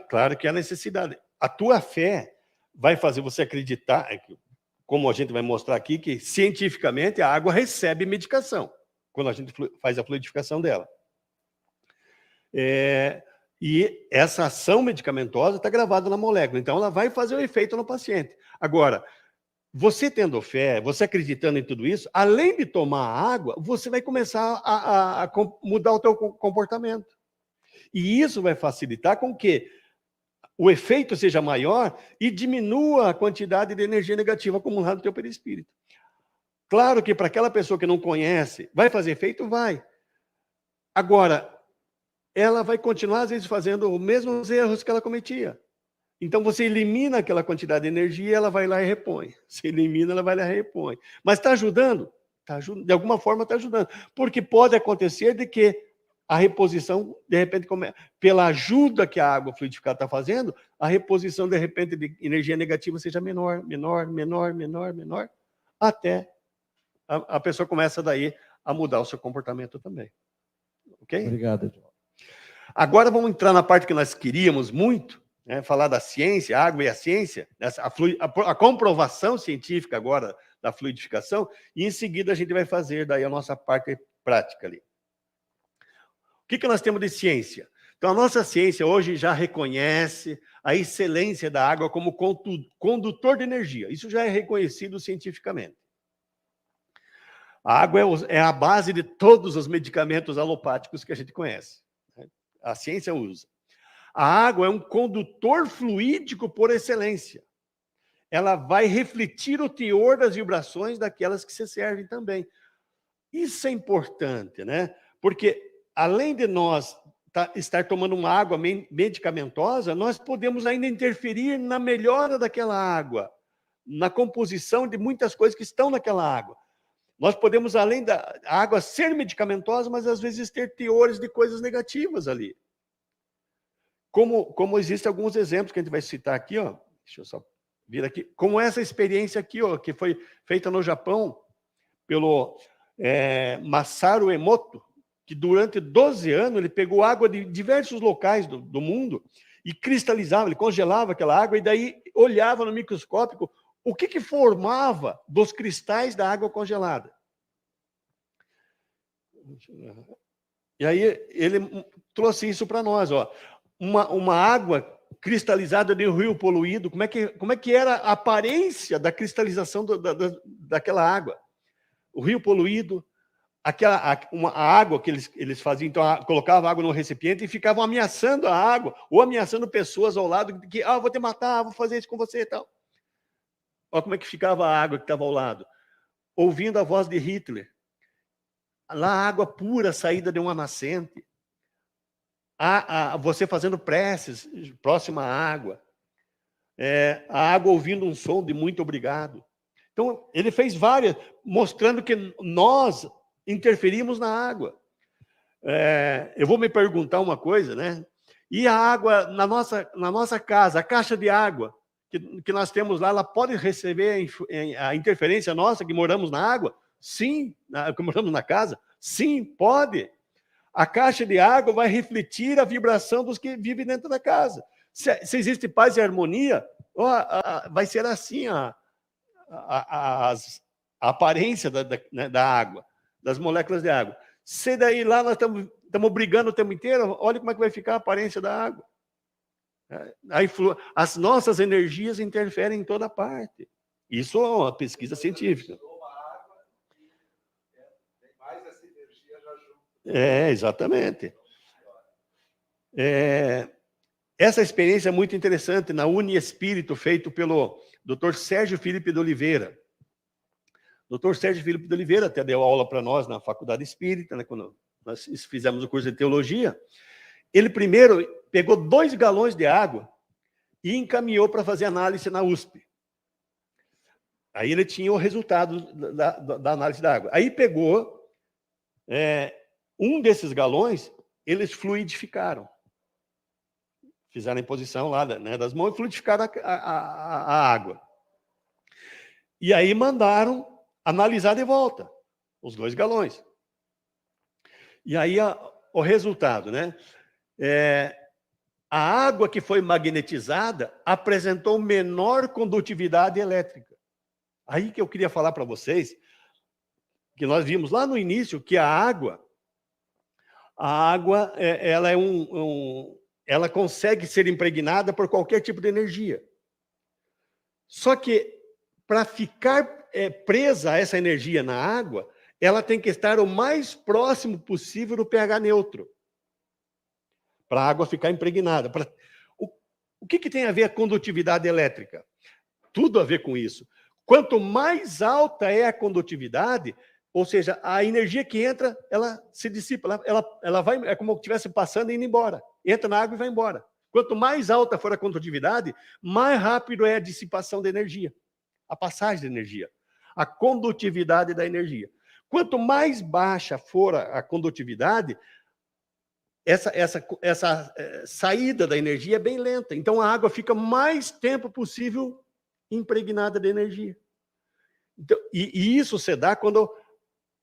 Claro que há necessidade. A tua fé vai fazer você acreditar, como a gente vai mostrar aqui, que cientificamente a água recebe medicação quando a gente faz a fluidificação dela. E essa ação medicamentosa está gravada na molécula, então ela vai fazer o efeito no paciente. Agora, você tendo fé, você acreditando em tudo isso, além de tomar água, você vai começar a mudar o teu comportamento. E isso vai facilitar com que o efeito seja maior e diminua a quantidade de energia negativa acumulada no teu perispírito. Claro que para aquela pessoa que não conhece, vai fazer efeito? Vai. Agora, ela vai continuar, às vezes, fazendo os mesmos erros que ela cometia. Então, você elimina aquela quantidade de energia, ela vai lá e repõe. Você elimina, ela vai lá e repõe. Mas está ajudando? De alguma forma está ajudando. Porque pode acontecer de que a reposição, de repente, pela ajuda que a água fluidificada está fazendo, a reposição, de repente, de energia negativa seja menor, até a pessoa começa daí a mudar o seu comportamento também. Ok? Obrigado, João. Agora vamos entrar na parte que nós queríamos muito, né, falar da ciência, a água e a ciência, a comprovação científica agora da fluidificação, e em seguida a gente vai fazer daí a nossa parte prática ali. O que nós temos de ciência? Então, a nossa ciência hoje já reconhece a excelência da água como condutor de energia. Isso já é reconhecido cientificamente. A água é a base de todos os medicamentos alopáticos que a gente conhece. A ciência usa. A água é um condutor fluídico por excelência. Ela vai refletir o teor das vibrações daquelas que se servem também. Isso é importante, né? Porque, além de nós estar tomando uma água medicamentosa, nós podemos ainda interferir na melhora daquela água, na composição de muitas coisas que estão naquela água. Nós podemos, além da água ser medicamentosa, mas às vezes ter teores de coisas negativas ali. Como existem alguns exemplos que a gente vai citar aqui, ó. Deixa eu só vir aqui. Como essa experiência aqui, ó, que foi feita no Japão pelo Masaru Emoto, que durante 12 anos ele pegou água de diversos locais do mundo e cristalizava, ele congelava aquela água e daí olhava no microscópio o que formava dos cristais da água congelada. E aí ele trouxe isso para nós, ó. Uma água cristalizada de um rio poluído, como é que era a aparência da cristalização daquela água? O rio poluído, a água que eles faziam, então colocavam água no recipiente e ficavam ameaçando a água, ou ameaçando pessoas ao lado, que vou te matar, vou fazer isso com você e tal. Olha como é que ficava a água que estava ao lado. Ouvindo a voz de Hitler. Lá, água pura, saída de uma nascente. Você fazendo preces próxima à água. A água ouvindo um som de muito obrigado. Então, ele fez várias, mostrando que nós interferimos na água. Eu vou me perguntar uma coisa, né? E a água na nossa casa, a caixa de água que nós temos lá, ela pode receber a interferência nossa, que moramos na água? Sim, que moramos na casa? Sim, pode. A caixa de água vai refletir a vibração dos que vivem dentro da casa. Se existe paz e harmonia, vai ser assim a aparência da água, das moléculas de água. Se daí lá nós estamos brigando o tempo inteiro, olha como é que vai ficar a aparência da água. As nossas energias interferem em toda parte. Isso é uma pesquisa científica. Exatamente. Essa experiência é muito interessante na Uniespírito, feito pelo Dr. Sérgio Felipe de Oliveira. Dr. Sérgio Felipe de Oliveira até deu aula para nós na Faculdade Espírita, né, quando nós fizemos o curso de Teologia. Ele primeiro pegou 2 galões de água e encaminhou para fazer análise na USP. Aí ele tinha o resultado da análise da água. Aí pegou um desses galões, eles fluidificaram. Fizeram a imposição lá, né, das mãos e fluidificaram a água. E aí mandaram analisar de volta os 2 galões. E aí o resultado, né? A água que foi magnetizada apresentou menor condutividade elétrica. Aí que eu queria falar para vocês, que nós vimos lá no início que a água ela ela consegue ser impregnada por qualquer tipo de energia. Só que para ficar presa a essa energia na água, ela tem que estar o mais próximo possível do pH neutro, para a água ficar impregnada. O que tem a ver a condutividade elétrica? Tudo a ver com isso. Quanto mais alta é a condutividade, ou seja, a energia que entra, ela se dissipa, ela vai, é como se estivesse passando e indo embora. Entra na água e vai embora. Quanto mais alta for a condutividade, mais rápido é a dissipação da energia, a passagem da energia, a condutividade da energia. Quanto mais baixa for a condutividade, essa saída da energia é bem lenta. Então, a água fica mais tempo possível impregnada de energia. Então, e isso se dá quando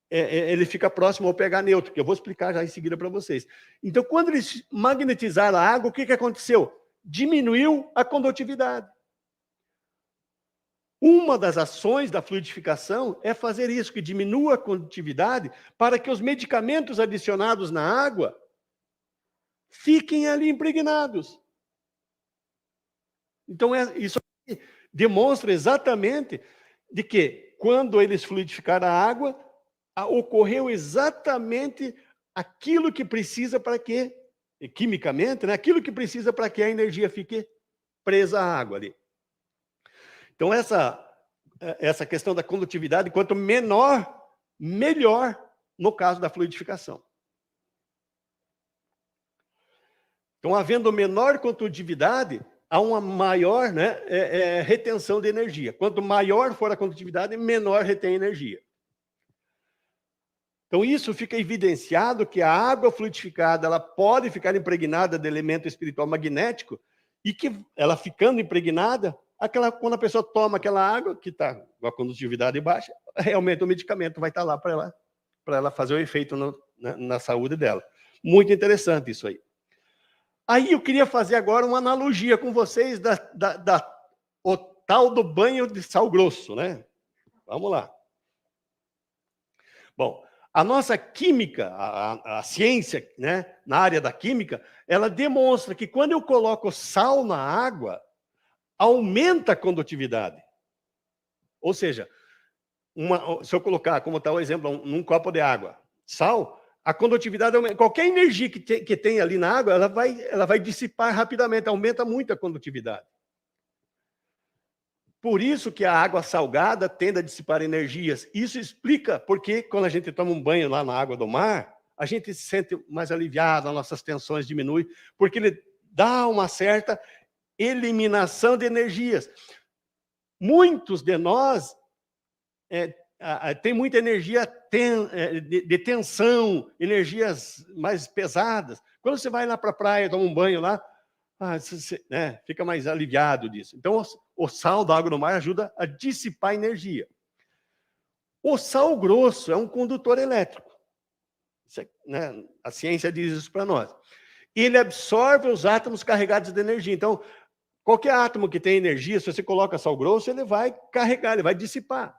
ele fica próximo ao pH neutro, que eu vou explicar já em seguida para vocês. Então, quando eles magnetizaram a água, o que aconteceu? Diminuiu a condutividade. Uma das ações da fluidificação é fazer isso, que diminua a condutividade para que os medicamentos adicionados na água fiquem ali impregnados. Então, isso aqui demonstra exatamente de que, quando eles fluidificaram a água, ocorreu exatamente aquilo que precisa para que, quimicamente, né, aquilo que precisa para que a energia fique presa à água ali. Então, essa questão da condutividade, quanto menor, melhor no caso da fluidificação. Então, havendo menor condutividade, há uma maior, né, retenção de energia. Quanto maior for a condutividade, menor retém energia. Então, isso fica evidenciado que a água fluidificada ela pode ficar impregnada de elemento espiritual magnético e que ela ficando impregnada, quando a pessoa toma aquela água, que está com a condutividade baixa, realmente o medicamento vai estar lá para ela fazer o efeito na saúde dela. Muito interessante isso aí. Aí eu queria fazer agora uma analogia com vocês o tal do banho de sal grosso, né? Vamos lá. Bom, a nossa química, a ciência, né, na área da química, ela demonstra que quando eu coloco sal na água, aumenta a condutividade. Ou seja, se eu colocar, como está o exemplo, num copo de água, sal, a condutividade aumenta. Qualquer energia que tem ali na água, ela vai dissipar rapidamente, aumenta muito a condutividade. Por isso que a água salgada tende a dissipar energias. Isso explica porque quando a gente toma um banho lá na água do mar, a gente se sente mais aliviado, as nossas tensões diminuem, porque ele dá uma certa eliminação de energias. Muitos de nós têm muita energia de tensão, energias mais pesadas. Quando você vai lá para a praia, toma um banho lá, você, né, fica mais aliviado disso. Então, o sal da água do mar ajuda a dissipar energia. O sal grosso é um condutor elétrico. Isso, né, a ciência diz isso para nós. Ele absorve os átomos carregados de energia. Então, qualquer átomo que tem energia, se você coloca sal grosso, ele vai carregar, ele vai dissipar.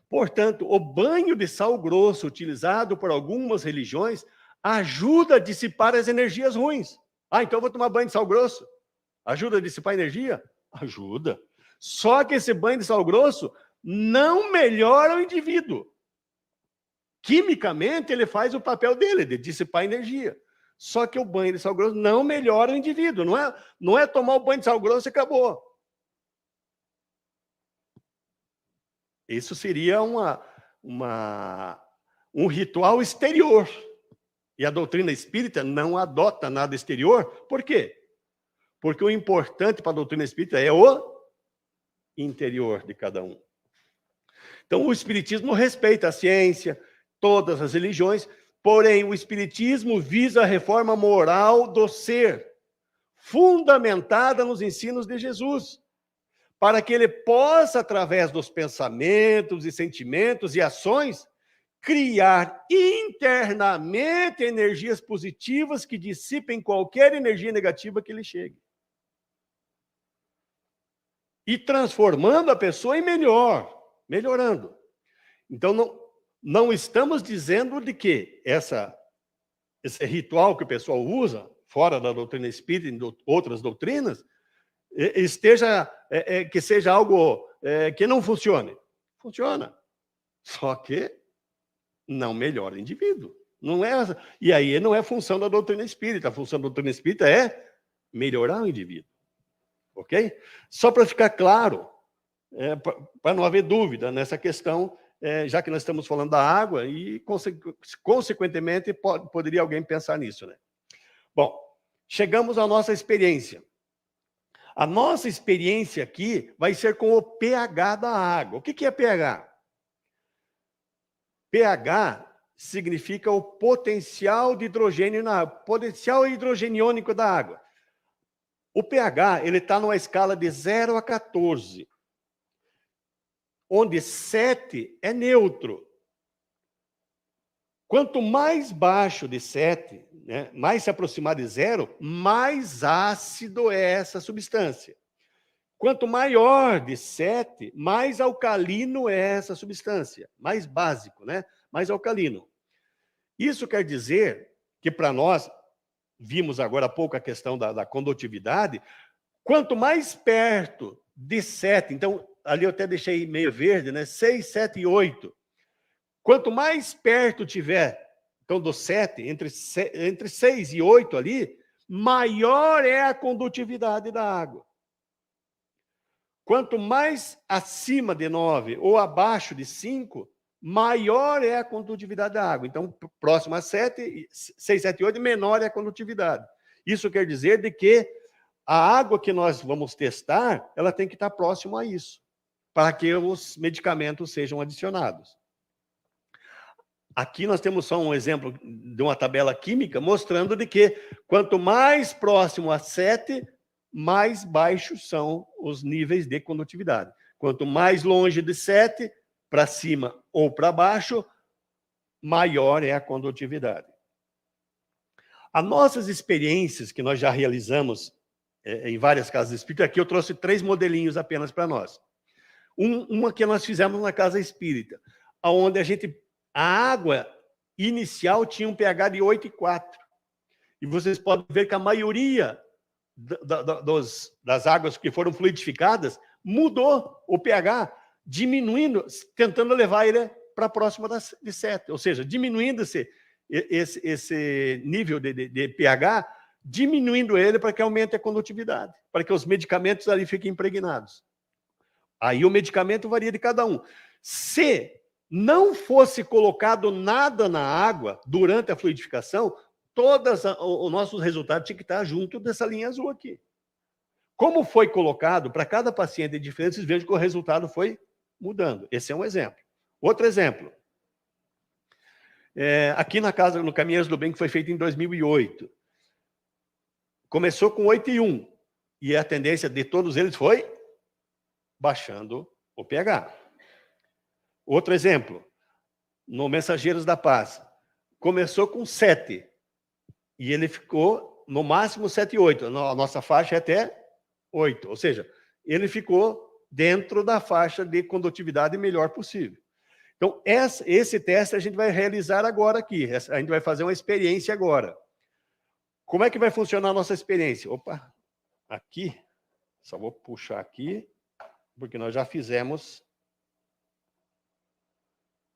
Portanto, o banho de sal grosso utilizado por algumas religiões ajuda a dissipar as energias ruins. Então eu vou tomar banho de sal grosso. Ajuda a dissipar energia? Ajuda. Só que esse banho de sal grosso não melhora o indivíduo. Quimicamente, ele faz o papel dele, de dissipar energia. Só que o banho de sal grosso não melhora o indivíduo. Não é tomar o banho de sal grosso e acabou. Isso seria um ritual exterior. E a doutrina espírita não adota nada exterior. Por quê? Porque o importante para a doutrina espírita é o interior de cada um. Então, o espiritismo respeita a ciência, todas as religiões, porém, o espiritismo visa a reforma moral do ser, fundamentada nos ensinos de Jesus, para que ele possa, através dos pensamentos e sentimentos e ações, criar internamente energias positivas que dissipem qualquer energia negativa que lhe chegue. E transformando a pessoa em melhorando. Então, não estamos dizendo de que esse ritual que o pessoal usa, fora da doutrina espírita e de outras doutrinas, que seja algo que não funcione. Funciona. Só que não melhora o indivíduo. E aí não é função da doutrina espírita. A função da doutrina espírita é melhorar o indivíduo. Ok? Só para ficar claro, para não haver dúvida nessa questão, já que nós estamos falando da água, e, consequentemente, poderia alguém pensar nisso, né? Bom, chegamos à nossa experiência. A nossa experiência aqui vai ser com o pH da água. O que é pH? pH significa o potencial de hidrogênio na água, potencial hidrogeniônico da água. O pH ele está numa escala de 0 a 14, onde 7 é neutro. Quanto mais baixo de 7, né, mais se aproximar de 0, mais ácido é essa substância. Quanto maior de 7, mais alcalino é essa substância. Mais básico, né? Mais alcalino. Isso quer dizer que para nós, vimos agora há pouco a questão da condutividade, quanto mais perto de 7, então ali eu até deixei meio verde, né? 6, 7 e 8. Quanto mais perto tiver, então, do 7, entre 6 e 8 ali, maior é a condutividade da água. Quanto mais acima de 9 ou abaixo de 5, maior é a condutividade da água. Então, próximo a 7, 6, 7 e 8, menor é a condutividade. Isso quer dizer de que a água que nós vamos testar, ela tem que estar próxima a isso, para que os medicamentos sejam adicionados. Aqui nós temos só um exemplo de uma tabela química mostrando de que quanto mais próximo a 7, mais baixos são os níveis de condutividade. Quanto mais longe de 7, para cima ou para baixo, maior é a condutividade. As nossas experiências que nós já realizamos em várias casas espíritas, aqui eu trouxe 3 modelinhos apenas para nós. Uma que nós fizemos na casa espírita, onde a água inicial tinha um pH de 8,4. E vocês podem ver que a maioria das águas que foram fluidificadas mudou o pH, diminuindo, tentando levar ele para próximo de 7. Ou seja, diminuindo esse nível de pH, diminuindo ele para que aumente a condutividade, para que os medicamentos ali fiquem impregnados. Aí o medicamento varia de cada um. Se não fosse colocado nada na água durante a fluidificação, os nossos resultados tinham que estar junto dessa linha azul aqui. Como foi colocado, para cada paciente diferente, vocês vejam que o resultado foi mudando. Esse é um exemplo. Outro exemplo. Aqui na casa, no Caminheiros do Bem, que foi feito em 2008. Começou com 8,1. E a tendência de todos eles foi baixando o pH. Outro exemplo. No Mensageiros da Paz. Começou com 7. E ele ficou no máximo 7,8. A nossa faixa é até 8. Ou seja, ele ficou dentro da faixa de condutividade melhor possível. Então, esse teste a gente vai realizar agora aqui. A gente vai fazer uma experiência agora. Como é que vai funcionar a nossa experiência? Opa, aqui, só vou puxar aqui, porque nós já fizemos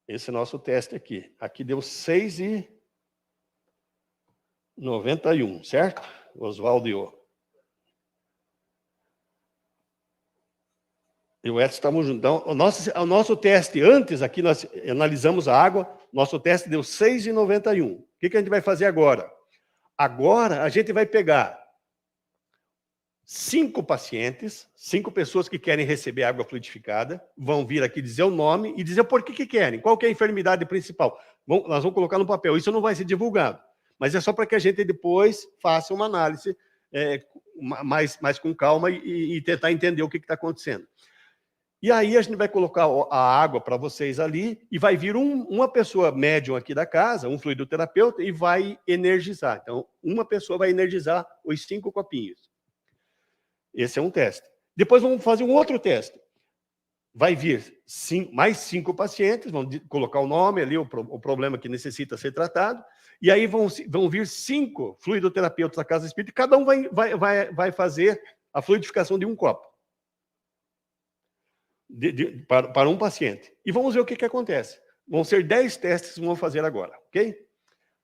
esse nosso teste aqui. Aqui deu 6,91, certo? Oswaldo e o Edson estamos juntos. Então, o nosso teste antes, aqui nós analisamos a água, nosso teste deu 6,91. O que a gente vai fazer agora? Agora, a gente vai pegar 5 pacientes, 5 pessoas que querem receber água fluidificada, vão vir aqui dizer o nome e dizer por que querem, qual que é a enfermidade principal. Nós vamos colocar no papel, isso não vai ser divulgado, mas é só para que a gente depois faça uma análise mais com calma e tentar entender o que está acontecendo. E aí a gente vai colocar a água para vocês ali e vai vir uma pessoa médium aqui da casa, um fluidoterapeuta, e vai energizar. Então, uma pessoa vai energizar os 5 copinhos. Esse é um teste. Depois vamos fazer um outro teste. Vai vir mais 5 pacientes, vão colocar o nome ali, o problema que necessita ser tratado, e aí vão vir 5 fluidoterapeutas da casa espírita, e cada um vai fazer a fluidificação de um copo. Para um paciente. E vamos ver o que acontece. Vão ser 10 testes que vamos fazer agora, ok?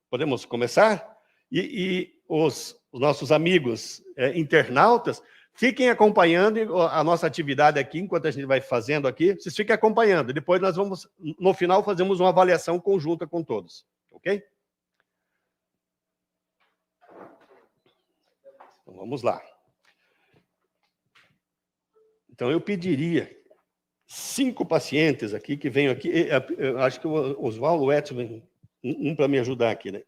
Podemos começar? E os nossos amigos internautas, fiquem acompanhando a nossa atividade aqui, enquanto a gente vai fazendo aqui. Vocês fiquem acompanhando. Depois nós vamos, no final, fazemos uma avaliação conjunta com todos, ok? Então, vamos lá. Então, eu pediria 5 pacientes aqui que venham aqui. Eu acho que o Oswaldo, o Edson, um para me ajudar aqui, né?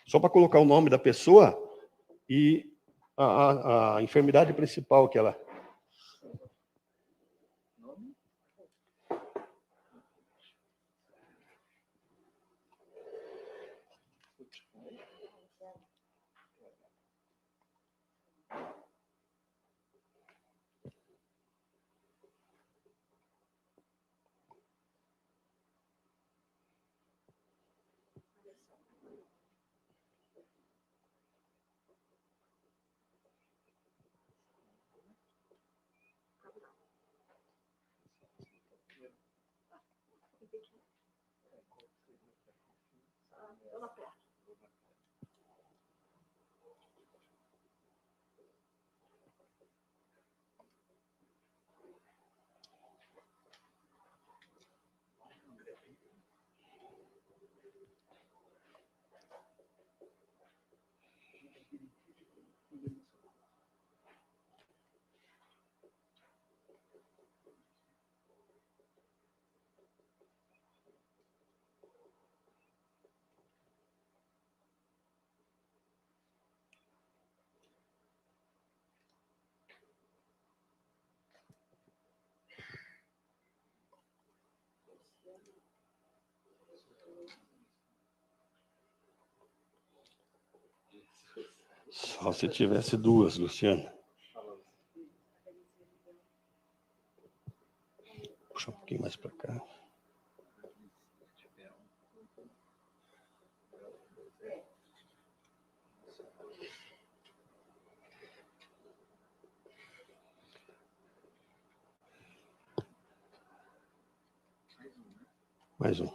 Só para colocar o nome da pessoa e a enfermidade principal que ela... Só se tivesse duas, Luciana. Puxa um pouquinho mais para cá. Mais um.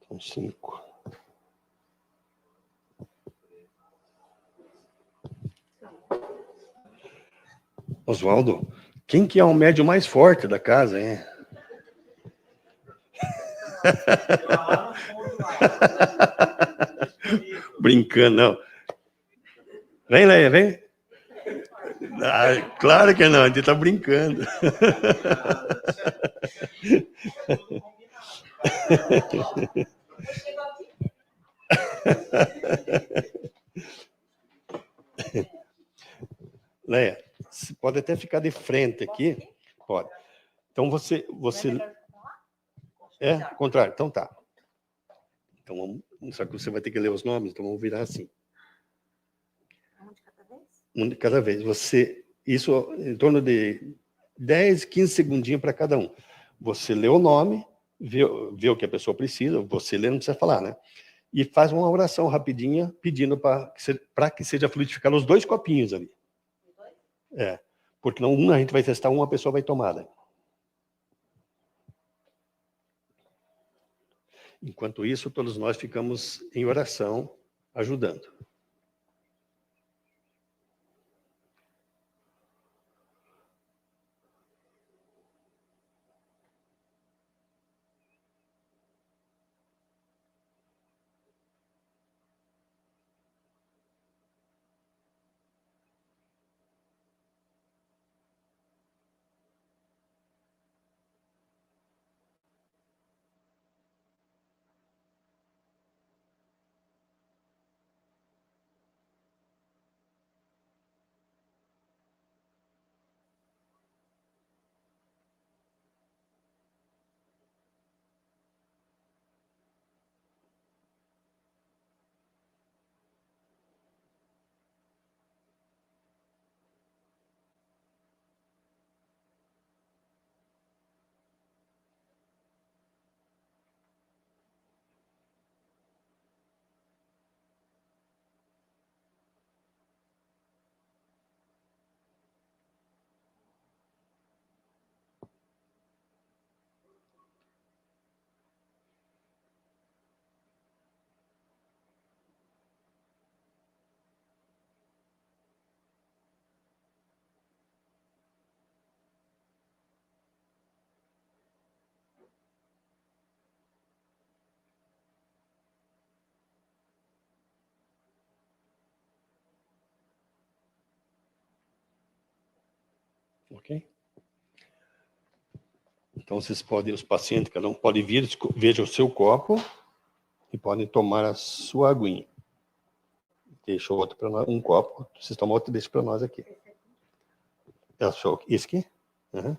São 5. Oswaldo, quem que é o médium mais forte da casa, hein? Brincando, não. Vem, Leia, vem. Ah, claro que não, a gente está brincando. Leia, você pode até ficar de frente aqui. Pode. Então você... É, ao contrário, então tá. Então, só que você vai ter que ler os nomes, então vamos virar assim. Um de cada vez. Você, isso em torno de 10, 15 segundinhos para cada um. Você lê o nome, vê o que a pessoa precisa, você lê, não precisa falar, né? E faz uma oração rapidinha, pedindo para que seja fluidificado os 2 copinhos ali. É, porque não, a gente vai testar, uma pessoa vai tomar, né? Enquanto isso, todos nós ficamos em oração, ajudando. Ok? Então, vocês podem, os pacientes, cada um pode vir, veja o seu copo e podem tomar a sua aguinha. Deixa outro para nós, um copo, vocês tomam outro, deixa para nós aqui. Esse aqui? Uhum.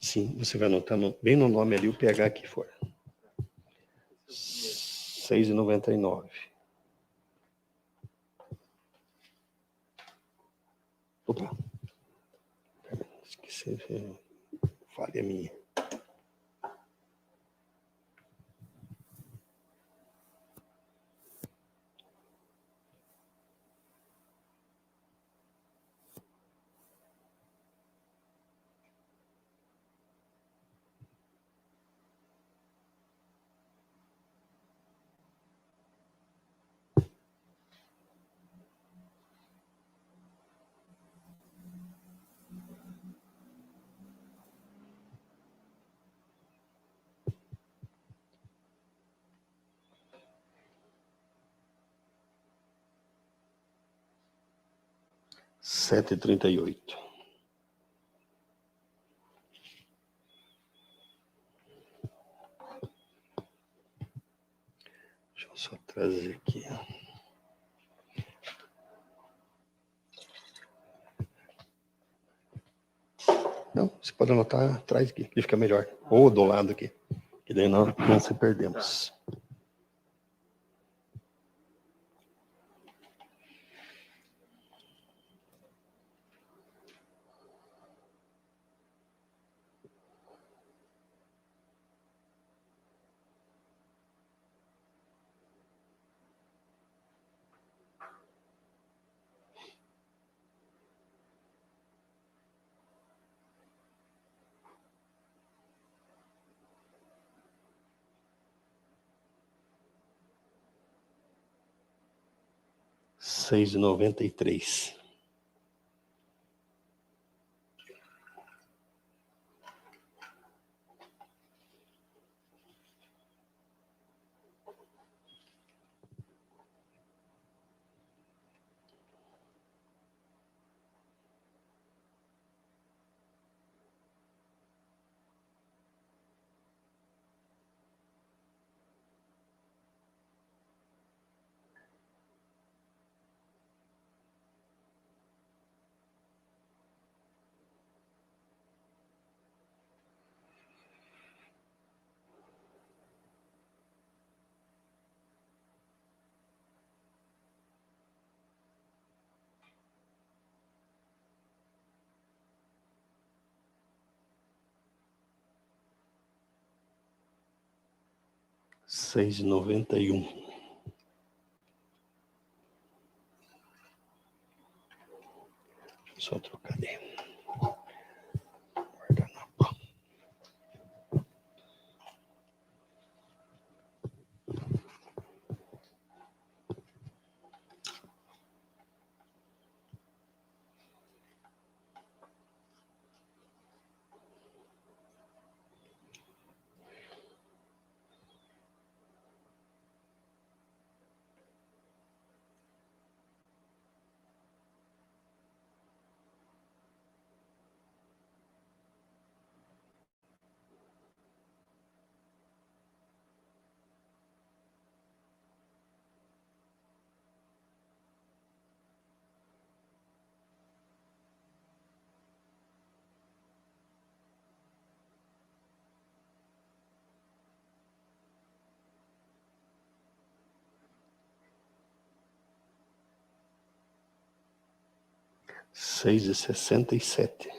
Sim, você vai anotar bem no nome ali o pH que for. 6,99. Opa. Esqueci. Falha minha. 7h38. Deixa eu só trazer aqui. Não, você pode anotar atrás aqui, que fica melhor. Ou do lado aqui, que daí não se perdemos. Seis e 93. Seis e 91. Deixa eu só trocar ali. Guardanapo. Seis e 67.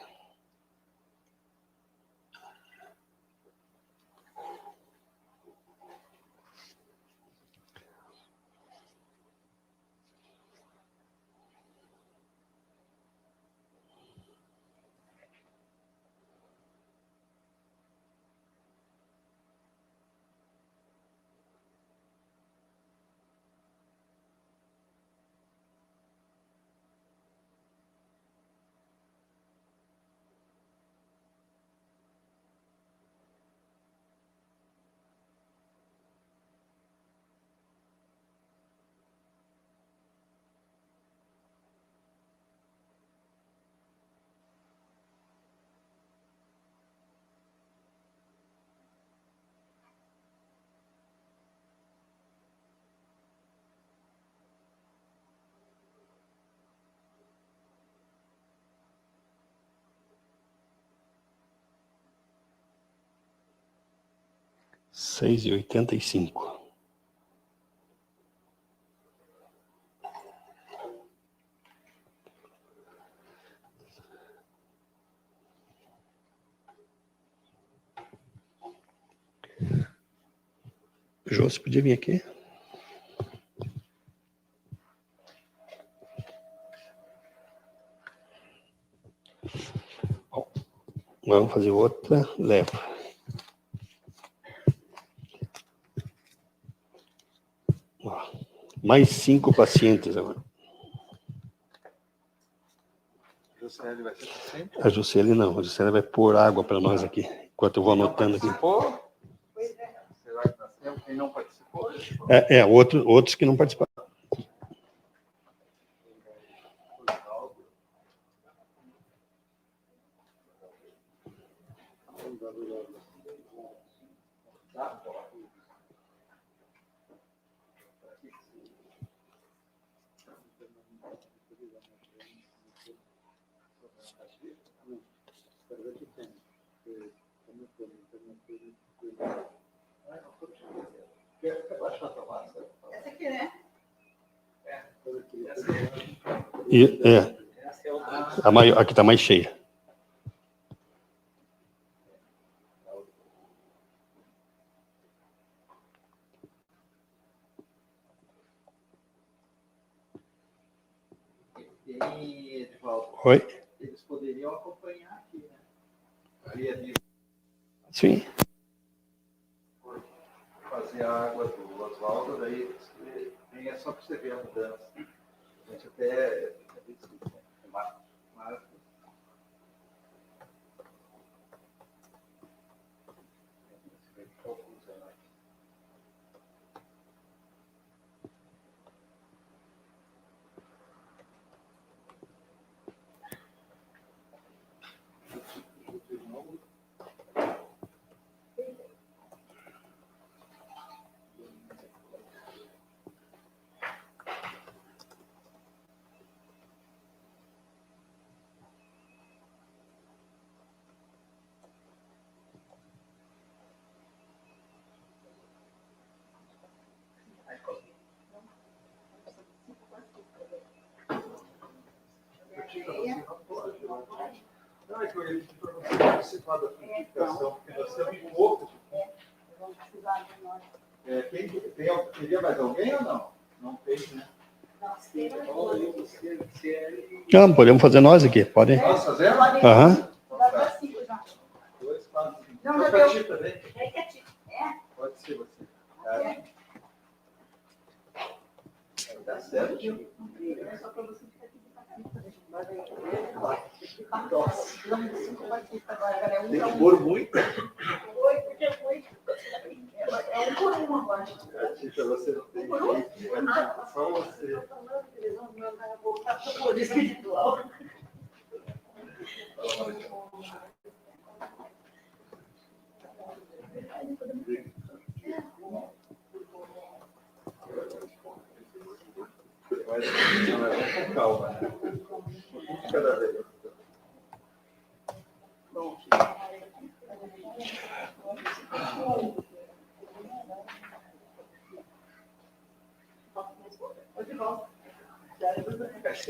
Seis e 85. Jô, você podia vir aqui? Bom, vamos fazer outra leva. Ó, mais 5 pacientes agora. Juscelio vai ser sempre? A Juscelio não, a Juscelio vai pôr água para nós aqui, enquanto eu vou anotando aqui. Será que nós temos quem não participou? Outros que não participaram. Essa aqui, né? A maior, aqui está mais cheia. Oi? Eles poderiam acompanhar aqui, né? Ali é vivo. Sim. Fazer a água do Oswaldo, daí é só para você ver a mudança. A gente até... Não, é que eu ia pedir para você participar da frutificação, porque nós temos pouco. Queria mais alguém ou não? Não tem, né? Não, podemos fazer nós aqui, podem. Nós fazemos? Aham. Dois, quatro, cinco. Não, já deu. Também? Pode ser você. Tá certo. É só para você ficar aqui. Tem que pôr muito. É um por um agora. Tita, você não tem só você. Por espiritual. Mas com calma, né? Cada vez.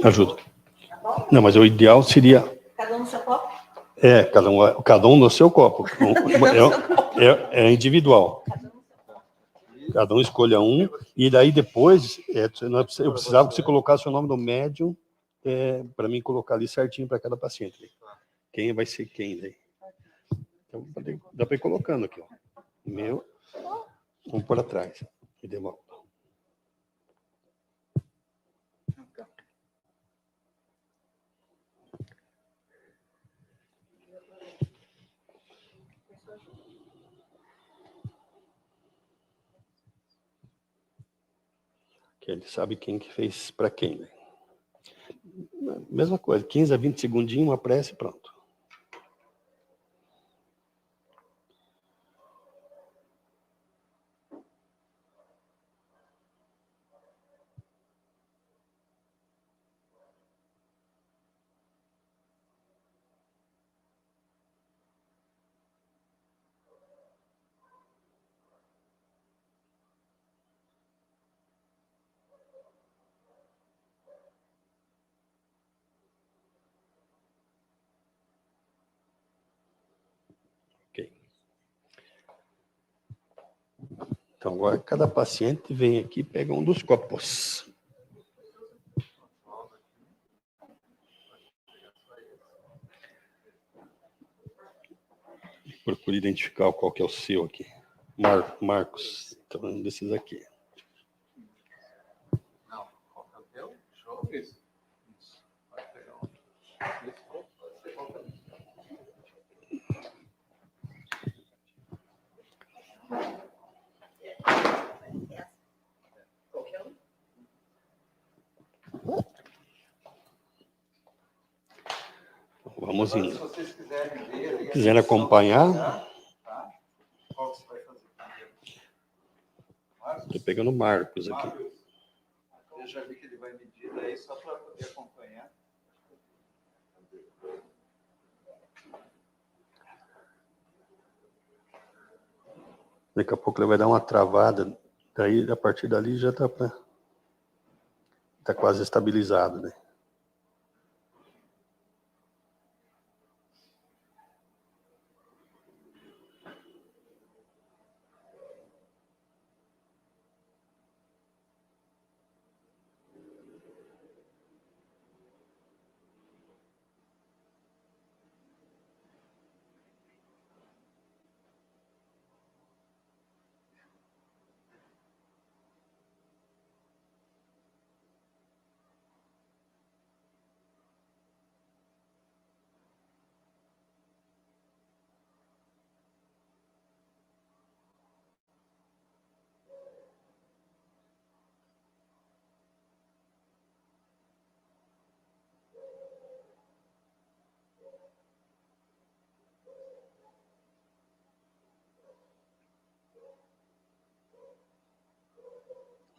Ajuda. Não, mas o ideal seria... Cada um no seu copo? Cada um no seu copo. É individual. Cada um escolha um, e daí depois, eu precisava que você colocasse o nome do médium para mim colocar ali certinho para cada paciente. Quem vai ser quem daí? Então, dá para ir colocando aqui, ó. Meu, vamos por atrás. E de volta. Que ele sabe quem que fez para quem, né? Mesma coisa, 15 a 20 segundinhos, uma prece e pronto. Ok. Então, agora cada paciente vem aqui e pega um dos copos. Procure identificar qual que é o seu aqui. Marcos. Então, um desses aqui. Não, qual que é o teu? Deixa eu ver isso. Vai pegar um. Esse copo pode ser qualquer um. Vamos indo. Se vocês quiserem ver, quiserem acompanhar, Qual você vai fazer primeiro? Marcos? Estou pegando Marcos aqui. Marcos? Eu já vi que ele vai medir daí só para poder acompanhar. Daqui a pouco ele vai dar uma travada. Daí, a partir dali, já está quase estabilizado, né?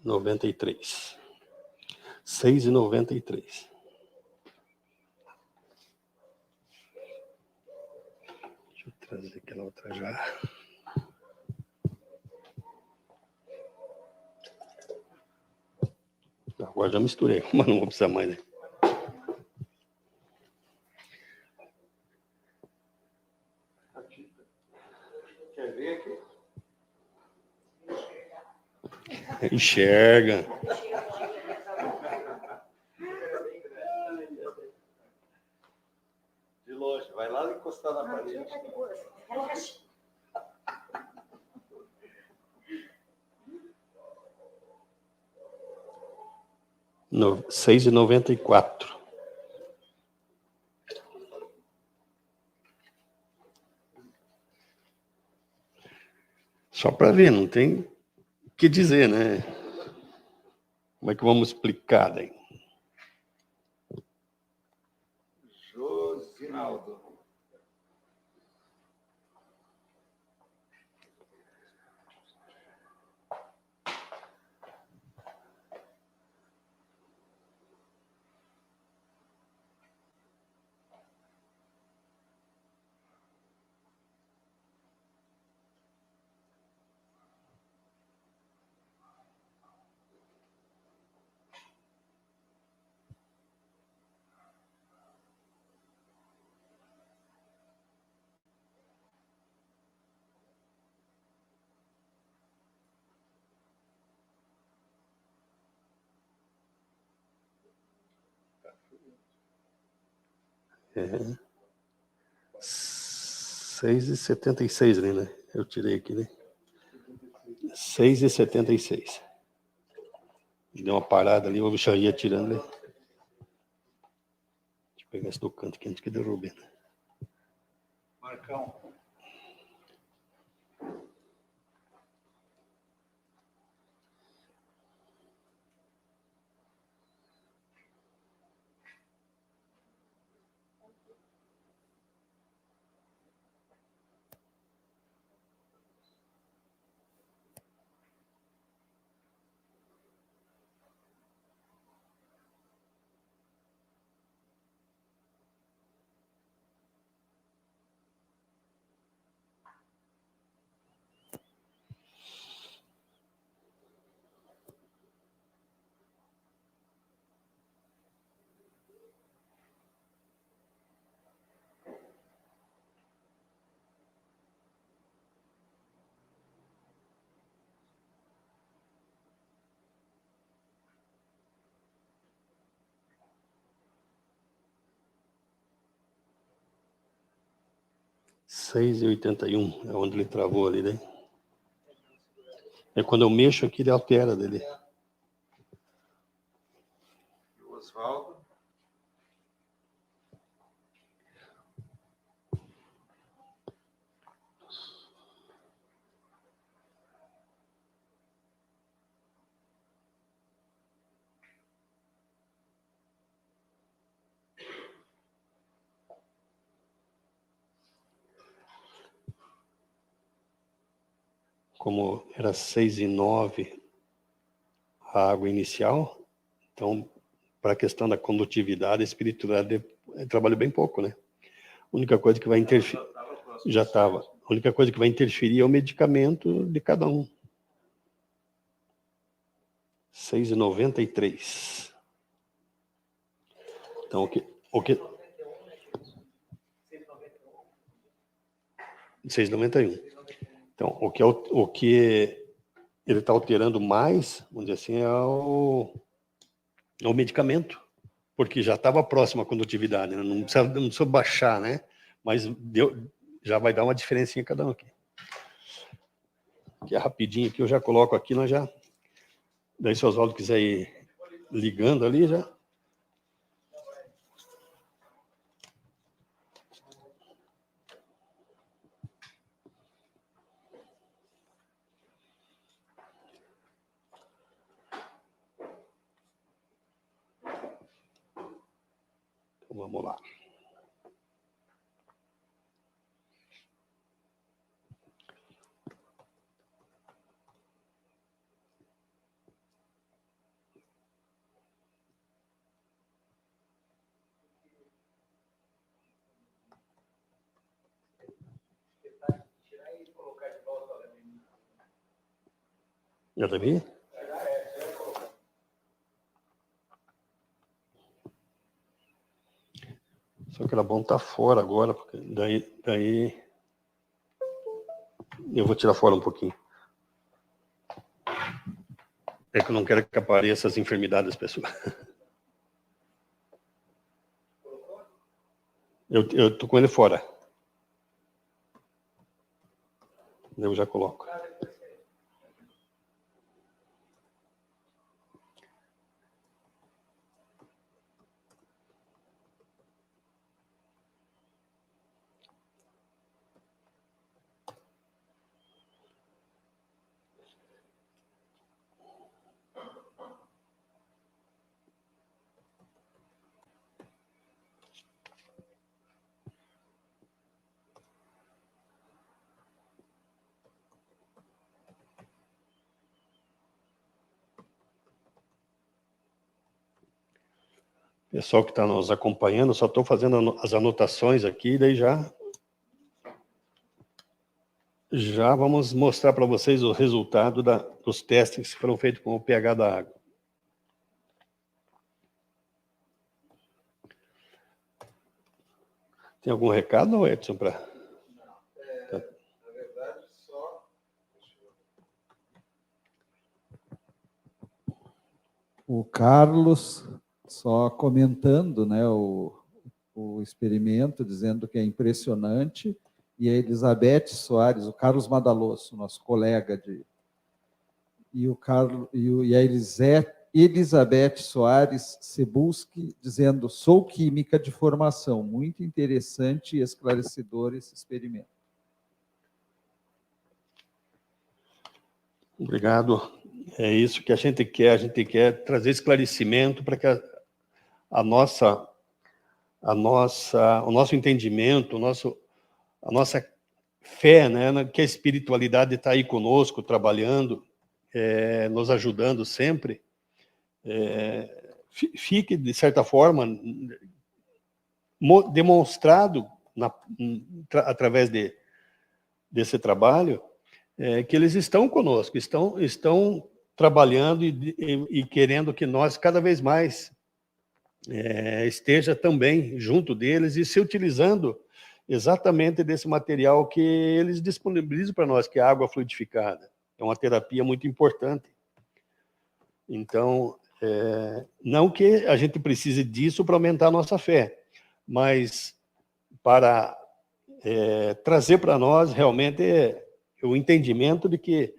Noventa e três. 6,93. Deixa eu trazer aquela outra já. Agora já misturei, mas não vou precisar mais, né? Quer ver aqui? Enxerga. De longe, vai lá encostar na parede. No, 6,94. Só para ver, não tem o que dizer, né? Como é que vamos explicar daí? Josinaldo. É. 6,76 ali, né? Eu tirei aqui, né? 6,76. Deu uma parada ali, eu já ia tirando, né? Deixa eu pegar esse do canto aqui antes que derrube, né? Marcão. Seis e 81 é onde ele travou ali, né? É quando eu mexo aqui, ele altera dele. E o Oswaldo. como era 6,9 a água inicial, então, para a questão da condutividade, a espiritualidade trabalha bem pouco, né? A única coisa que vai interferir... Já estava. A única coisa que vai interferir é o medicamento de cada um. 6,93. Então, o que 6,91. Então, o que ele está alterando mais, vamos dizer assim, é o medicamento, porque já estava próximo à condutividade, né? Não precisa baixar, né? Mas já vai dar uma diferença em cada um aqui. Que é rapidinho aqui, eu já coloco aqui, nós já... Daí, se o Oswaldo quiser ir ligando ali, já... Então, vamos lá. Já está bem? Só que era bom estar fora agora, porque daí eu vou tirar fora um pouquinho. É que eu não quero que apareçam as enfermidades das pessoas. Eu estou com ele fora. Eu já coloco. Pessoal que está nos acompanhando, só estou fazendo as anotações aqui, daí já vamos mostrar para vocês o resultado dos testes que foram feitos com o pH da água. Tem algum recado, Edson, para... Na verdade, só... O Carlos, só comentando, né, o experimento, dizendo que é impressionante, e a Elizabeth Soares, o Carlos Madalosso, nosso colega e a Elizabeth Soares Cebulski, dizendo: sou química de formação, muito interessante e esclarecedor esse experimento. Obrigado. É isso que a gente quer trazer esclarecimento para que o nosso entendimento, a nossa fé, né, que a espiritualidade está aí conosco, trabalhando, nos ajudando sempre, fique, de certa forma, demonstrado através desse trabalho, que eles estão conosco, estão trabalhando e querendo que nós, cada vez mais, esteja também junto deles e se utilizando exatamente desse material que eles disponibilizam para nós, que é a água fluidificada. É uma terapia muito importante. Então, não que a gente precise disso para aumentar a nossa fé, mas para trazer para nós realmente o entendimento de que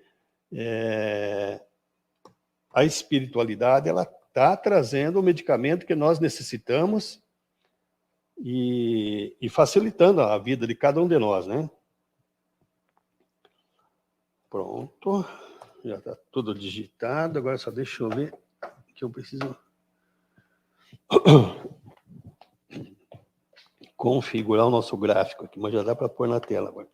a espiritualidade ela está trazendo o medicamento que nós necessitamos e facilitando a vida de cada um de nós, né? Pronto, já está tudo digitado, agora só deixa eu ver que eu preciso configurar o nosso gráfico aqui, mas já dá para pôr na tela agora.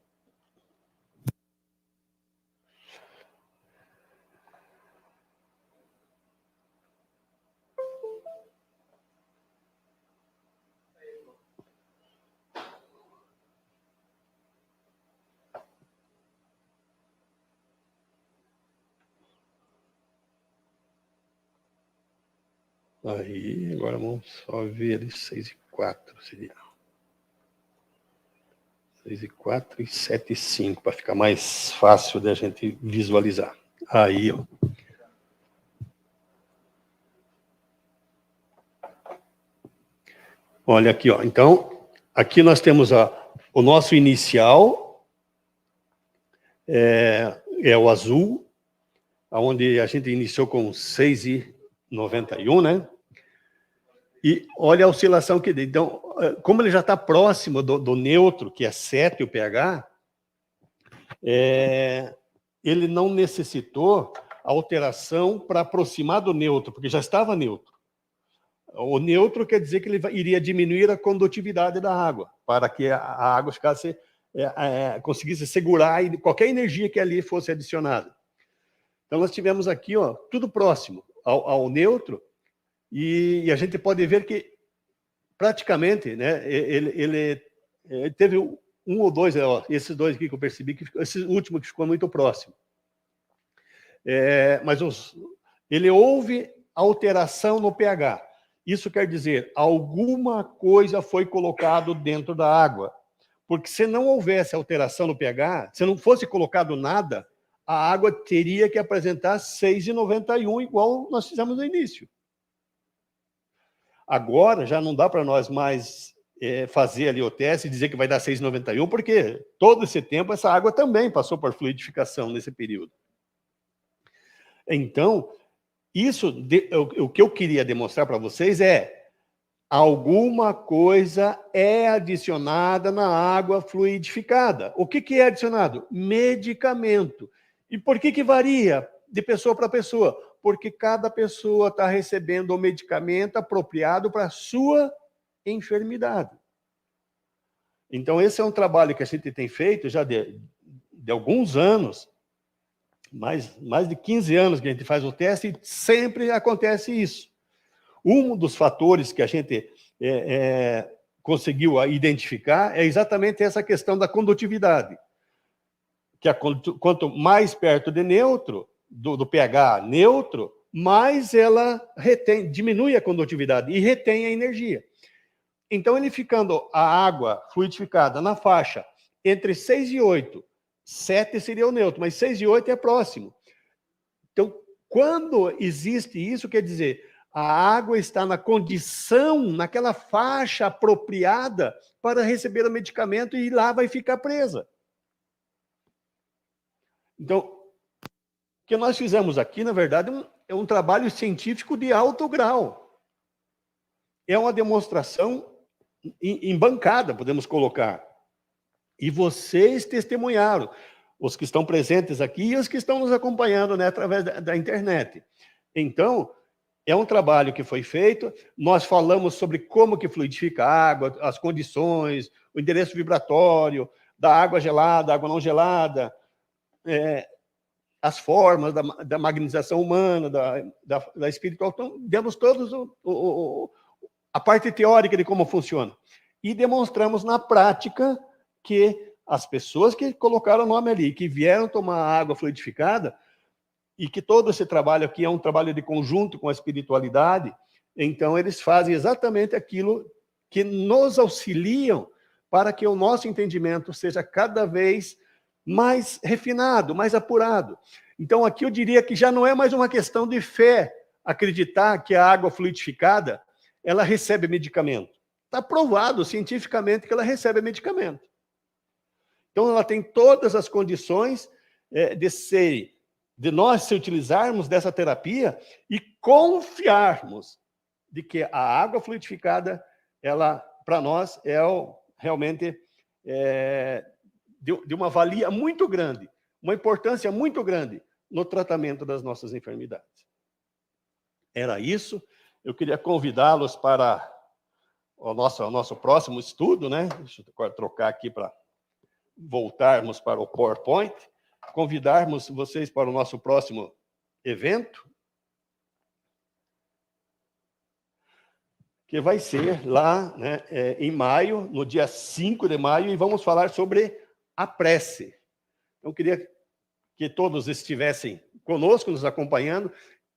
Aí, agora vamos só ver 6:04 seria. 6:04 e 7:05, para ficar mais fácil da gente visualizar. Aí, ó. Olha aqui, ó. Então, aqui nós temos o nosso inicial, é o azul, onde a gente iniciou com 6,91, né? E olha a oscilação que deu. Então, como ele já está próximo do neutro, que é 7, o pH, ele não necessitou alteração para aproximar do neutro, porque já estava neutro. O neutro quer dizer que ele iria diminuir a condutividade da água, para que a água ficasse, conseguisse segurar qualquer energia que ali fosse adicionada. Então, nós tivemos aqui, ó, tudo próximo ao neutro, e a gente pode ver que, praticamente, né, ele teve um ou dois, ó, esses dois aqui que eu percebi, esse último que ficou muito próximo. Mas ele houve alteração no pH. Isso quer dizer, alguma coisa foi colocado dentro da água. Porque se não houvesse alteração no pH, se não fosse colocado nada, a água teria que apresentar 6,91, igual nós fizemos no início. Agora, já não dá para nós mais fazer ali o teste e dizer que vai dar 6,91, porque todo esse tempo essa água também passou por fluidificação nesse período. Então, o que eu queria demonstrar para vocês alguma coisa é adicionada na água fluidificada. O que é adicionado? Medicamento. E por que varia de pessoa para pessoa? Porque cada pessoa está recebendo o medicamento apropriado para a sua enfermidade. Então, esse é um trabalho que a gente tem feito já de alguns anos, mais de 15 anos que a gente faz o teste, e sempre acontece isso. Um dos fatores que a gente conseguiu identificar é exatamente essa questão da condutividade. Que quanto mais perto de neutro, do pH neutro, mais ela diminui a condutividade e retém a energia. Então, ele ficando a água fluidificada na faixa entre 6 e 8, 7 seria o neutro, mas 6 e 8 é próximo. Então, quando existe isso, quer dizer, a água está na condição, naquela faixa apropriada para receber o medicamento e lá vai ficar presa. Então, o que nós fizemos aqui, na verdade, é um trabalho científico de alto grau. É uma demonstração em bancada, podemos colocar. E vocês testemunharam, os que estão presentes aqui e os que estão nos acompanhando, né, através da internet. Então, é um trabalho que foi feito, nós falamos sobre como que fluidifica a água, as condições, o endereço vibratório, da água gelada, água não gelada, as formas da magnetização humana, da espiritual. Então, demos todos a parte teórica de como funciona. E demonstramos na prática que as pessoas que colocaram o nome ali, que vieram tomar água fluidificada, e que todo esse trabalho aqui é um trabalho de conjunto com a espiritualidade, então eles fazem exatamente aquilo que nos auxiliam para que o nosso entendimento seja cada vez mais refinado, mais apurado. Então, aqui eu diria que já não é mais uma questão de fé acreditar que a água fluidificada ela recebe medicamento. Está provado cientificamente que ela recebe medicamento. Então, ela tem todas as condições de nós se utilizarmos dessa terapia e confiarmos de que a água fluidificada, ela, para nós, realmente de uma valia muito grande, uma importância muito grande no tratamento das nossas enfermidades. Era isso. Eu queria convidá-los para o nosso próximo estudo, né? Deixa eu trocar aqui para voltarmos para o PowerPoint. Convidarmos vocês para o nosso próximo evento, que vai ser lá, né, em maio, no dia 5 de maio, e vamos falar sobre a prece. Então, eu queria que todos estivessem conosco, nos acompanhando,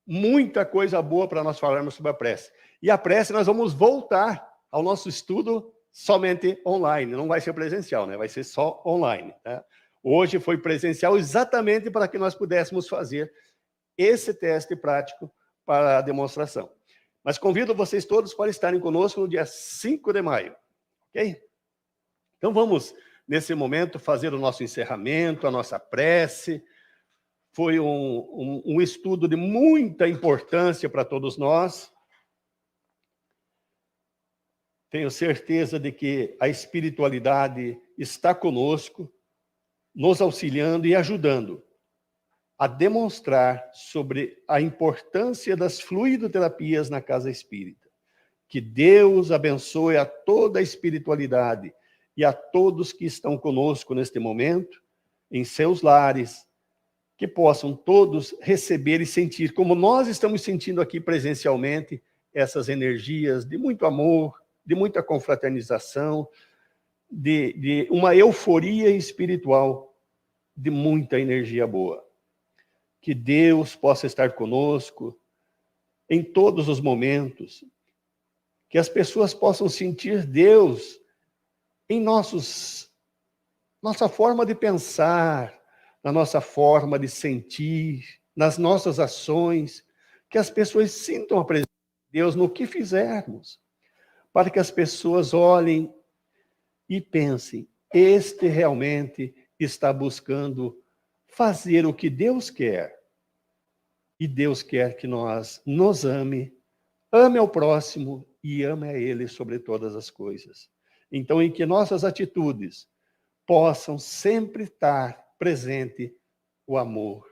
muita coisa boa para nós falarmos sobre a prece. E a prece nós vamos voltar ao nosso estudo somente online, não vai ser presencial, né? Vai ser só online. Tá? Hoje foi presencial exatamente para que nós pudéssemos fazer esse teste prático para a demonstração. Mas convido vocês todos para estarem conosco no dia 5 de maio, ok? Então vamos, nesse momento, fazer o nosso encerramento, a nossa prece. Foi um estudo de muita importância para todos nós. Tenho certeza de que a espiritualidade está conosco, nos auxiliando e ajudando a demonstrar sobre a importância das fluidoterapias na casa espírita. Que Deus abençoe a toda a espiritualidade e a todos que estão conosco neste momento, em seus lares, que possam todos receber e sentir, como nós estamos sentindo aqui presencialmente, essas energias de muito amor, de muita confraternização, de uma euforia espiritual, de muita energia boa. Que Deus possa estar conosco em todos os momentos, que as pessoas possam sentir Deus em nossa forma de pensar, na nossa forma de sentir, nas nossas ações, que as pessoas sintam a presença de Deus no que fizermos, para que as pessoas olhem e pensem, este realmente está buscando fazer o que Deus quer. E Deus quer que nós nos ame ao próximo e ame a Ele sobre todas as coisas. Então, em que nossas atitudes possam sempre estar presente o amor.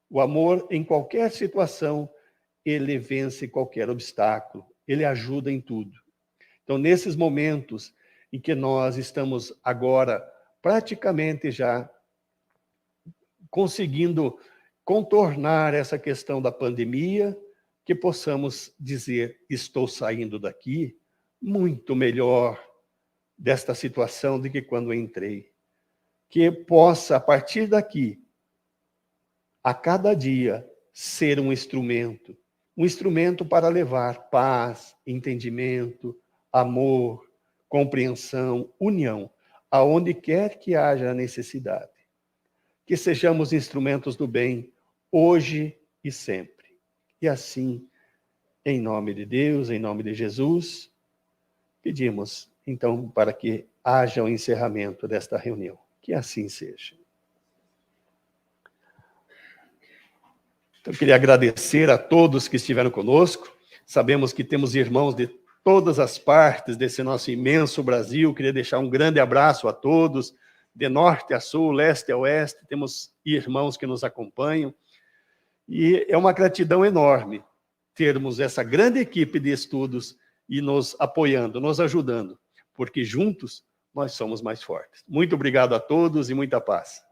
O amor, em qualquer situação, ele vence qualquer obstáculo, ele ajuda em tudo. Então, nesses momentos em que nós estamos agora praticamente já conseguindo contornar essa questão da pandemia, que possamos dizer, estou saindo daqui muito melhor desta situação do que quando entrei. Que possa, a partir daqui, a cada dia, ser um instrumento para levar paz, entendimento, amor, compreensão, união, aonde quer que haja necessidade. Que sejamos instrumentos do bem, hoje e sempre. E assim, em nome de Deus, em nome de Jesus, pedimos, então, para que haja o encerramento desta reunião. Que assim seja. Então, eu queria agradecer a todos que estiveram conosco. Sabemos que temos irmãos de todas as partes desse nosso imenso Brasil. Queria deixar um grande abraço a todos, de norte a sul, leste a oeste. Temos irmãos que nos acompanham. E é uma gratidão enorme termos essa grande equipe de estudos e nos apoiando, nos ajudando, porque juntos nós somos mais fortes. Muito obrigado a todos e muita paz.